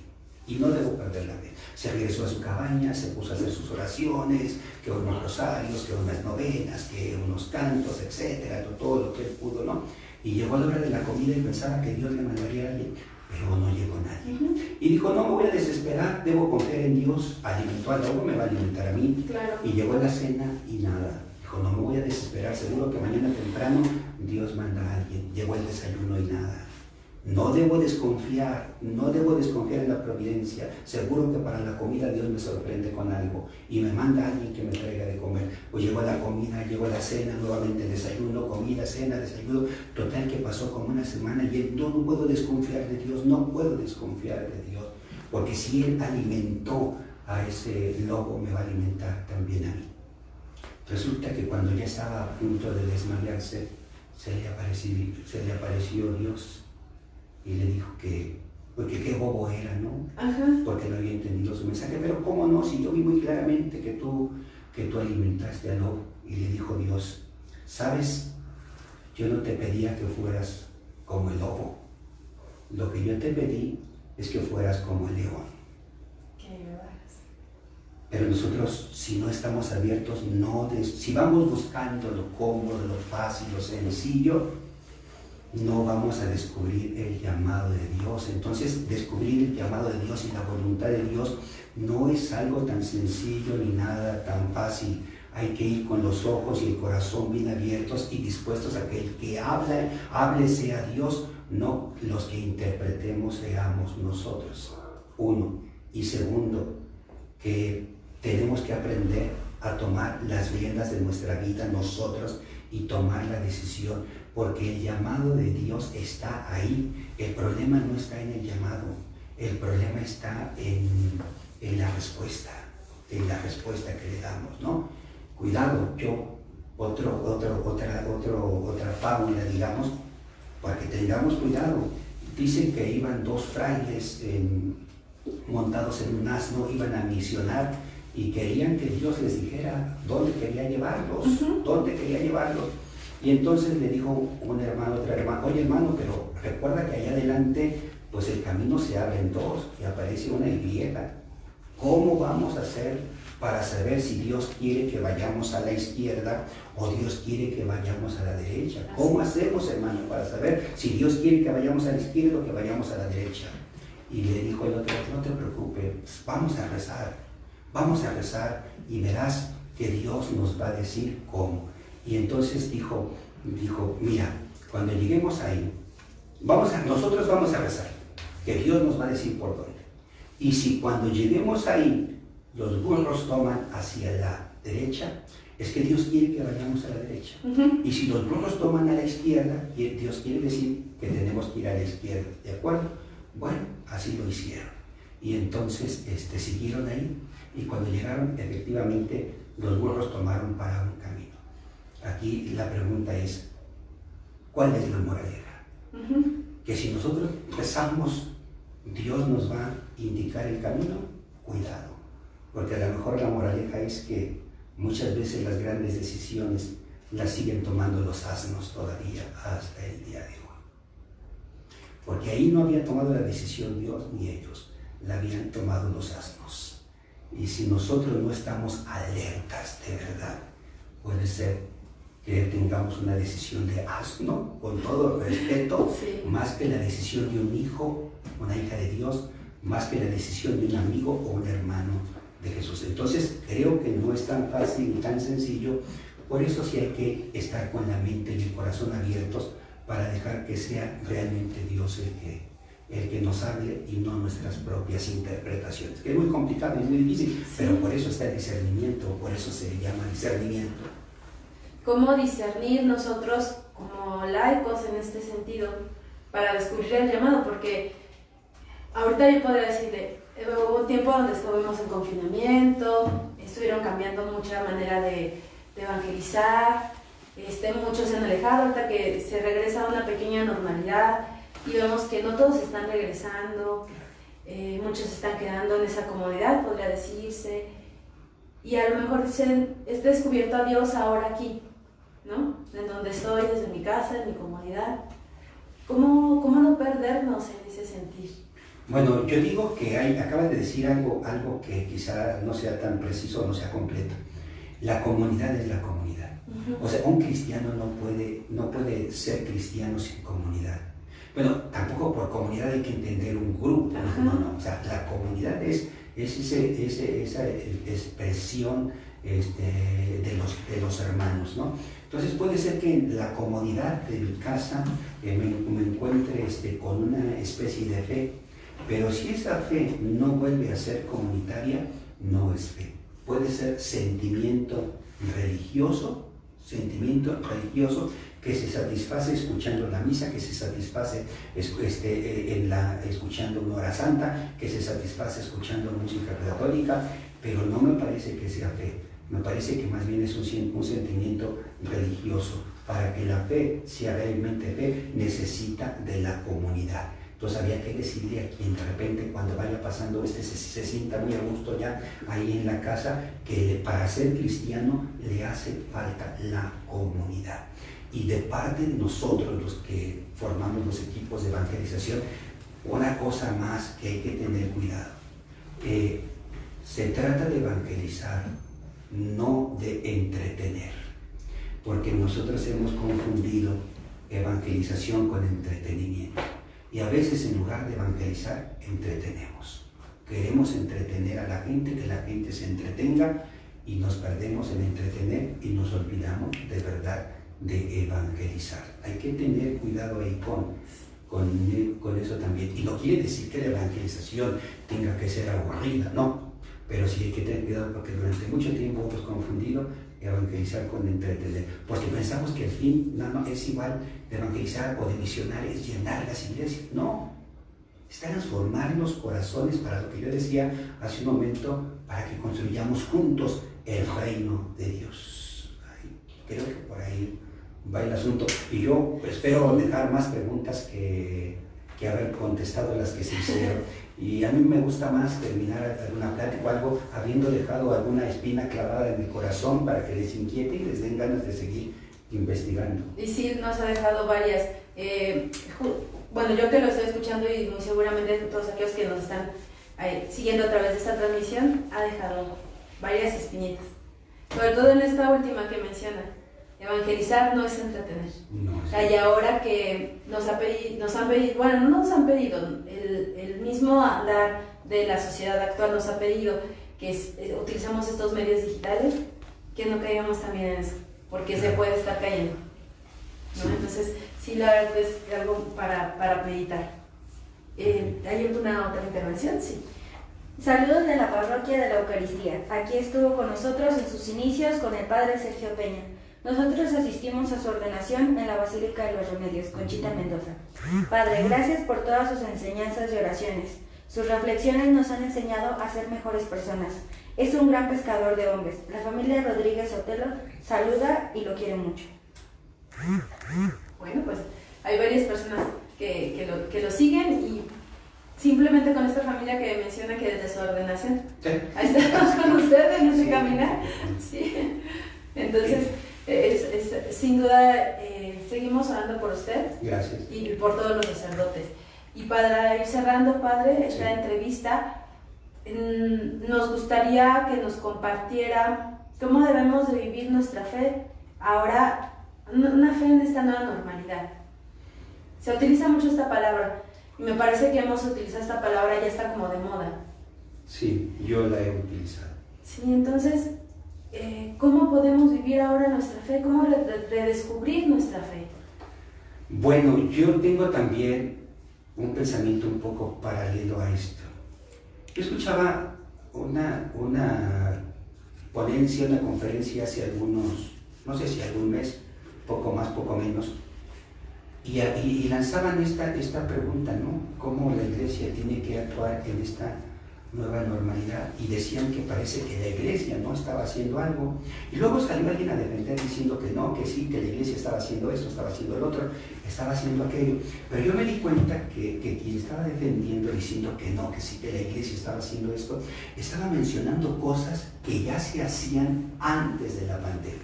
Y no debo perder la fe. Se regresó a su cabaña, se puso a hacer sus oraciones, que unos rosarios, que unas novenas, que unos cantos, etcétera, todo lo que él pudo, ¿no? Y llegó a la hora de la comida y pensaba que Dios le mandaría a alguien, pero no llegó nadie. Uh-huh. Y dijo: no me voy a desesperar, debo confiar en Dios. Alimentó al lobo, me va a alimentar a mí. Claro. Y llegó la cena y nada. Dijo: no me voy a desesperar, seguro que mañana temprano Dios manda a alguien. Llegó el desayuno y nada. No debo desconfiar en la providencia. Seguro que para la comida Dios me sorprende con algo y me manda a alguien que me traiga de comer. Pues llegó la comida, llegó la cena, nuevamente el desayuno, comida, cena, desayuno. Total que pasó como una semana y él: no puedo desconfiar de Dios, porque si Él alimentó a ese lobo, me va a alimentar también a mí. Resulta que cuando ya estaba a punto de desmayarse, se le apareció Dios. Y le dijo porque qué bobo era, ¿no? Ajá. Porque no había entendido su mensaje. Pero ¿cómo no? Si yo vi muy claramente que tú alimentaste al lobo. Y le dijo Dios: ¿sabes? Yo no te pedía que fueras como el lobo. Lo que yo te pedí es que fueras como el león. Que ayudaras. Pero nosotros, si no estamos abiertos, si vamos buscando lo cómodo, lo fácil, lo sencillo, no vamos a descubrir el llamado de Dios. Entonces, descubrir el llamado de Dios y la voluntad de Dios no es algo tan sencillo ni nada tan fácil. Hay que ir con los ojos y el corazón bien abiertos y dispuestos a que el que hable sea Dios, no los que interpretemos seamos nosotros, uno. Y segundo, que tenemos que aprender a tomar las riendas de nuestra vida nosotros y tomar la decisión, porque el llamado de Dios está ahí. El problema no está en el llamado, el problema está en la respuesta que le damos, ¿no? Cuidado, otra fábula, digamos, para que tengamos cuidado. Dicen que iban dos frailes montados en un asno, iban a misionar y querían que Dios les dijera dónde quería llevarlos, Y entonces le dijo un hermano a otro hermano: oye hermano, pero recuerda que allá adelante pues el camino se abre en dos y aparece una Y. ¿Cómo vamos a hacer para saber si Dios quiere que vayamos a la izquierda o Dios quiere que vayamos a la derecha? ¿Cómo hacemos, hermano, para saber si Dios quiere que vayamos a la izquierda o que vayamos a la derecha? Y le dijo el otro: no te preocupes, vamos a rezar y verás que Dios nos va a decir cómo. Y entonces dijo, mira, cuando lleguemos ahí, nosotros vamos a rezar, que Dios nos va a decir por dónde. Y si cuando lleguemos ahí los burros toman hacia la derecha, es que Dios quiere que vayamos a la derecha. Y si los burros toman a la izquierda, Dios quiere decir que tenemos que ir a la izquierda, ¿de acuerdo? Bueno, así lo hicieron. Y entonces siguieron ahí, y cuando llegaron, efectivamente, los burros tomaron para un camino. Aquí la pregunta es, ¿cuál es la moraleja? Que si nosotros rezamos, Dios nos va a indicar el camino. Cuidado, porque a lo mejor la moraleja es que muchas veces las grandes decisiones las siguen tomando los asnos todavía hasta el día de hoy. Porque ahí no había tomado la decisión Dios ni ellos, la habían tomado los asnos. Y si nosotros no estamos alertas de verdad, puede ser que tengamos una decisión de asno, con todo respeto, sí, más que la decisión de un hijo, una hija de Dios, más que la decisión de un amigo o un hermano de Jesús. Entonces creo que no es tan fácil ni tan sencillo, por eso sí hay que estar con la mente y el corazón abiertos para dejar que sea realmente Dios el que nos hable y no nuestras propias interpretaciones, que es muy complicado, es muy difícil, sí, pero por eso está el discernimiento, por eso se le llama discernimiento. ¿Cómo discernir nosotros como laicos en este sentido para descubrir el llamado? Porque ahorita yo podría decir, hubo un tiempo donde estuvimos en confinamiento, estuvieron cambiando mucha manera de evangelizar, muchos se han alejado, ahorita que se regresa a una pequeña normalidad y vemos que no todos están regresando, muchos están quedando en esa comodidad, podría decirse, y a lo mejor dicen, he descubierto a Dios ahora aquí, ¿no? En donde estoy, desde mi casa, en mi comodidad. ¿Cómo no perdernos en ese sentir? Bueno, yo digo que acabas de decir algo que quizá no sea tan preciso, no sea completo. La comunidad es la comunidad. O sea, un cristiano no puede ser cristiano sin comunidad. Bueno, tampoco por comunidad hay que entender un grupo, no. O sea, la comunidad es esa expresión de los hermanos, ¿no? Entonces puede ser que en la comodidad de mi casa me encuentre con una especie de fe, pero si esa fe no vuelve a ser comunitaria, no es fe. Puede ser sentimiento religioso que se satisface escuchando la misa, que se satisface escuchando una hora santa, que se satisface escuchando música católica, pero no me parece que sea fe. Me parece que más bien es un sentimiento religioso. Para que la fe sea realmente fe, necesita de la comunidad. Entonces había que decirle a quien de repente cuando vaya pasando se sienta muy a gusto ya ahí en la casa, que para ser cristiano le hace falta la comunidad. Y de parte de nosotros, los que formamos los equipos de evangelización, una cosa más que hay que tener cuidado. Se trata de evangelizar, no de entretener, porque nosotros hemos confundido evangelización con entretenimiento. Y a veces en lugar de evangelizar, entretenemos. Queremos entretener a la gente, que la gente se entretenga, y nos perdemos en entretener y nos olvidamos de verdad de evangelizar. Hay que tener cuidado ahí con con eso también. Y no quiere decir que la evangelización tenga que ser aburrida, no. Pero sí hay que tener cuidado porque durante mucho tiempo hemos confundido evangelizar con entretener. Porque pensamos que el fin no es igual de evangelizar o de misionar, es llenar las iglesias. No. Es transformar los corazones para lo que yo decía hace un momento, para que construyamos juntos el reino de Dios. Creo que por ahí va el asunto. Y yo espero dejar más preguntas que haber contestado las que se hicieron. Y a mí me gusta más terminar alguna plática o algo habiendo dejado alguna espina clavada en el corazón para que les inquiete y les den ganas de seguir investigando. Y sí, nos ha dejado varias. Bueno, yo que lo estoy escuchando y muy seguramente todos aquellos que nos están siguiendo a través de esta transmisión, ha dejado varias espinitas. Sobre todo en esta última que menciona. Evangelizar no es entretener. No, sí. Y ahora que nos han pedido, bueno, no nos han pedido, el mismo andar de la sociedad actual nos ha pedido que utilicemos estos medios digitales, que no caigamos también en eso, porque se puede estar cayendo, ¿no? Sí. Entonces, sí, la verdad es algo para meditar. ¿Hay alguna otra intervención? Sí. Saludos de la parroquia de la Eucaristía. Aquí estuvo con nosotros en sus inicios con el padre Sergio Peña. Nosotros asistimos a su ordenación en la Basílica de los Remedios, Conchita Mendoza. Padre, gracias por todas sus enseñanzas y oraciones. Sus reflexiones nos han enseñado a ser mejores personas. Es un gran pescador de hombres. La familia Rodríguez Otelo saluda y lo quiere mucho. Bueno, pues hay varias personas que lo siguen y simplemente con esta familia que menciona que desde su ordenación. Sí. Ahí estamos con ustedes en ese caminar. Sí. Entonces, sin duda, seguimos orando por usted. Gracias. Y por todos los sacerdotes. Y para ir cerrando, Padre, esta entrevista, nos gustaría que nos compartiera cómo debemos de vivir nuestra fe ahora, una fe en esta nueva normalidad. Se utiliza mucho esta palabra y me parece que hemos utilizado esta palabra, ya está como de moda. Sí, yo la he utilizado. Sí, entonces, ¿cómo podemos vivir ahora nuestra fe? ¿Cómo redescubrir nuestra fe? Bueno, yo tengo también un pensamiento un poco paralelo a esto. Yo escuchaba una ponencia, una conferencia hace algunos, no sé si algún mes, poco más, poco menos, y lanzaban esta pregunta, ¿no? ¿Cómo la iglesia tiene que actuar en esta nueva normalidad? Y decían que parece que la iglesia no estaba haciendo algo. Y luego salió alguien a defender diciendo que no, que sí, que la iglesia estaba haciendo esto, estaba haciendo el otro, estaba haciendo aquello. Pero yo me di cuenta que quien estaba defendiendo, diciendo que no, que sí, que la iglesia estaba haciendo esto, estaba mencionando cosas que ya se hacían antes de la pandemia.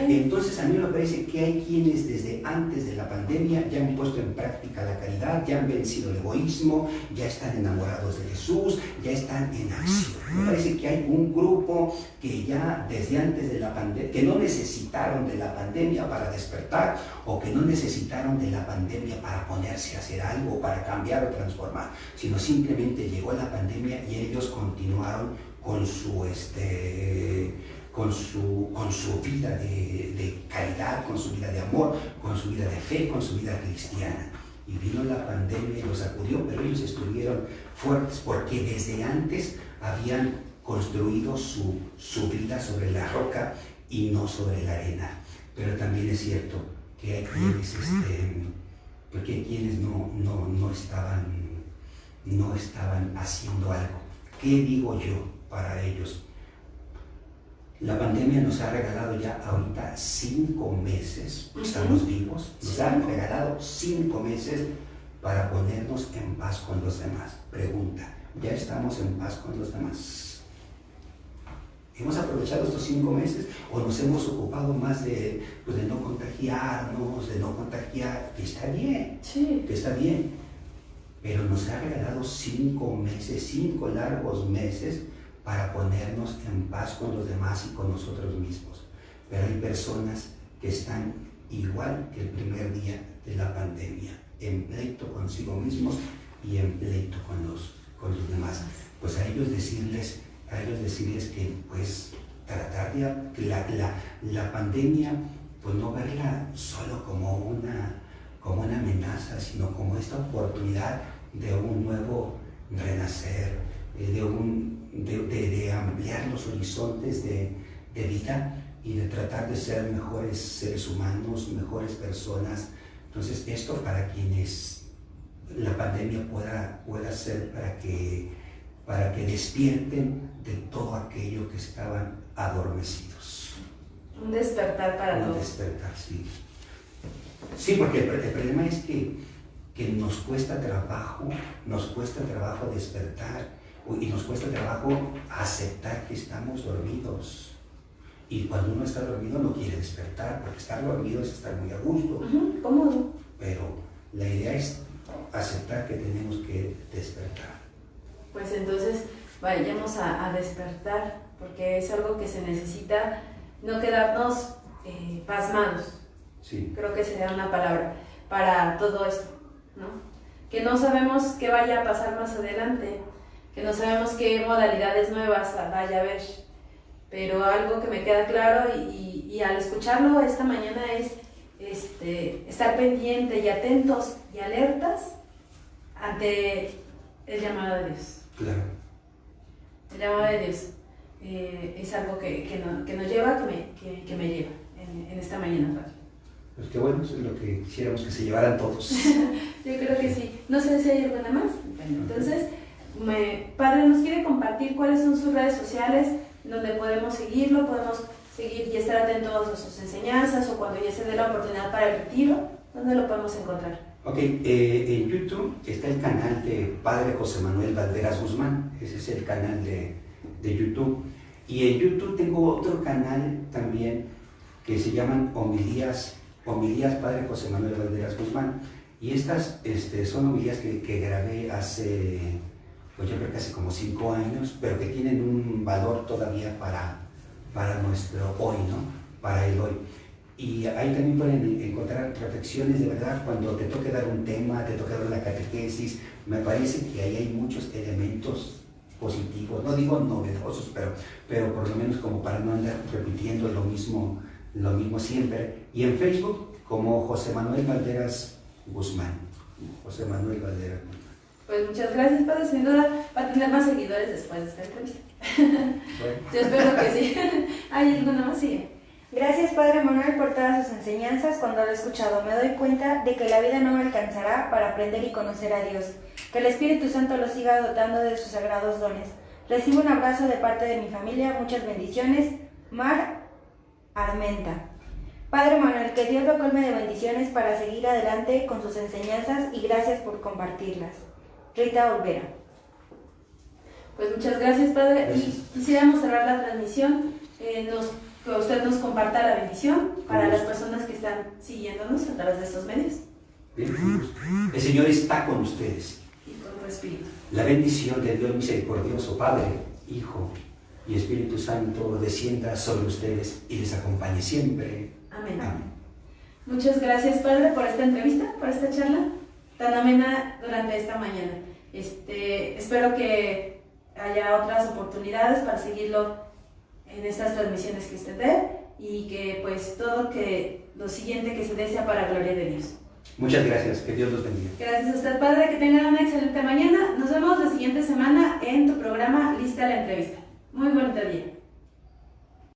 Entonces a mí me parece que hay quienes desde antes de la pandemia ya han puesto en práctica la caridad, ya han vencido el egoísmo, ya están enamorados de Jesús, ya están en acción. Me parece que hay un grupo que ya desde antes de la pandemia, que no necesitaron de la pandemia para despertar o que no necesitaron de la pandemia para ponerse a hacer algo, para cambiar o transformar, sino simplemente llegó la pandemia y ellos continuaron con su vida de caridad, con su vida de amor, con su vida de fe, con su vida cristiana. Y vino la pandemia y los sacudió, pero ellos estuvieron fuertes porque desde antes habían construido su vida sobre la roca y no sobre la arena. Pero también es cierto que hay quienes, porque hay quienes no estaban haciendo algo. ¿Qué digo yo para ellos? La pandemia nos ha regalado ya ahorita 5 meses, estamos vivos, nos han regalado 5 meses para ponernos en paz con los demás. Pregunta, ¿ya estamos en paz con los demás? ¿Hemos aprovechado estos 5 meses o nos hemos ocupado más de no contagiarnos, de no contagiar? Que está bien, sí, que está bien, pero nos ha regalado 5 meses, 5 largos meses para ponernos en paz con los demás y con nosotros mismos. Pero hay personas que están igual que el primer día de la pandemia, en pleito consigo mismos y en pleito con los demás. Pues a ellos decirles que pues tratar de la pandemia, pues no verla solo como como una amenaza, sino como esta oportunidad de un nuevo renacer, de ampliar los horizontes de vida y de tratar de ser mejores seres humanos, mejores personas. Entonces, esto para quienes la pandemia pueda ser para que despierten de todo aquello que estaban adormecidos. Un despertar para todos. Un despertar, sí. Sí, porque el problema es que nos cuesta trabajo despertar y nos cuesta trabajo aceptar que estamos dormidos. Y cuando uno está dormido no quiere despertar, porque estar dormido es estar muy a gusto. Cómodo. Pero la idea es aceptar que tenemos que despertar. Pues entonces vayamos a despertar, porque es algo que se necesita, no quedarnos pasmados. Sí. Creo que sería una palabra para todo esto, ¿no? Que no sabemos qué vaya a pasar más adelante, que no sabemos qué modalidades nuevas vaya a haber. Pero algo que me queda claro y al escucharlo esta mañana es estar pendiente y atentos y alertas ante el llamado de Dios. Claro. El llamado de Dios es algo que nos lleva, que me lleva en esta mañana, Padre. Pues qué bueno, eso es lo que quisiéramos que se llevaran todos. Yo creo que sí. No sé si hay alguna más. Bueno, entonces, Padre, ¿nos quiere compartir cuáles son sus redes sociales donde podemos seguirlo, podemos seguir y estar atentos a sus enseñanzas, o cuando ya se dé la oportunidad para el retiro, ¿dónde lo podemos encontrar? Ok, en YouTube está el canal de Padre José Manuel Valderas Guzmán, ese es el canal de YouTube. Y en YouTube tengo otro canal también que se llaman Homilías Padre José Manuel Valderas Guzmán. Y estas son homilías que grabé hace, pues yo creo que hace como 5 años, pero que tienen un valor todavía para nuestro hoy, ¿no? Para el hoy. Y ahí también pueden encontrar reflexiones de verdad cuando te toque dar un tema, te toque dar una catequesis. Me parece que ahí hay muchos elementos positivos, no digo novedosos, pero por lo menos como para no andar repitiendo lo mismo siempre. Y en Facebook como José Manuel Valderas Guzmán. José Manuel Valderas Guzmán. Pues muchas gracias, Padre. Sin duda va a tener más seguidores después de esta entrevista. Bueno. Yo espero que sí. ¿Hay alguna más? Sí. Gracias, Padre Manuel, por todas sus enseñanzas. Cuando lo he escuchado me doy cuenta de que la vida no me alcanzará para aprender y conocer a Dios. Que el Espíritu Santo lo siga dotando de sus sagrados dones. Recibo un abrazo de parte de mi familia. Muchas bendiciones. Mar Armenta. Padre Manuel, que Dios lo colme de bendiciones para seguir adelante con sus enseñanzas, y gracias por compartirlas. Rita Olvera. Pues muchas gracias, Padre. Gracias. Y quisiéramos cerrar la transmisión. Que usted nos comparta la bendición para las personas que están siguiéndonos a través de estos medios. Bien, el Señor está con ustedes. Y con tu espíritu. La bendición de Dios misericordioso, Padre, Hijo y Espíritu Santo descienda sobre ustedes y les acompañe siempre. Amén. Amén. Muchas gracias, Padre, por esta entrevista, por esta charla tan amena durante esta mañana. Espero que haya otras oportunidades para seguirlo en estas transmisiones que usted dé, y que pues todo lo siguiente que se dé sea para la gloria de Dios. Muchas gracias, que Dios los bendiga. Gracias a usted, Padre, que tengan una excelente mañana. Nos vemos la siguiente semana en tu programa Lista la Entrevista. Muy buen día.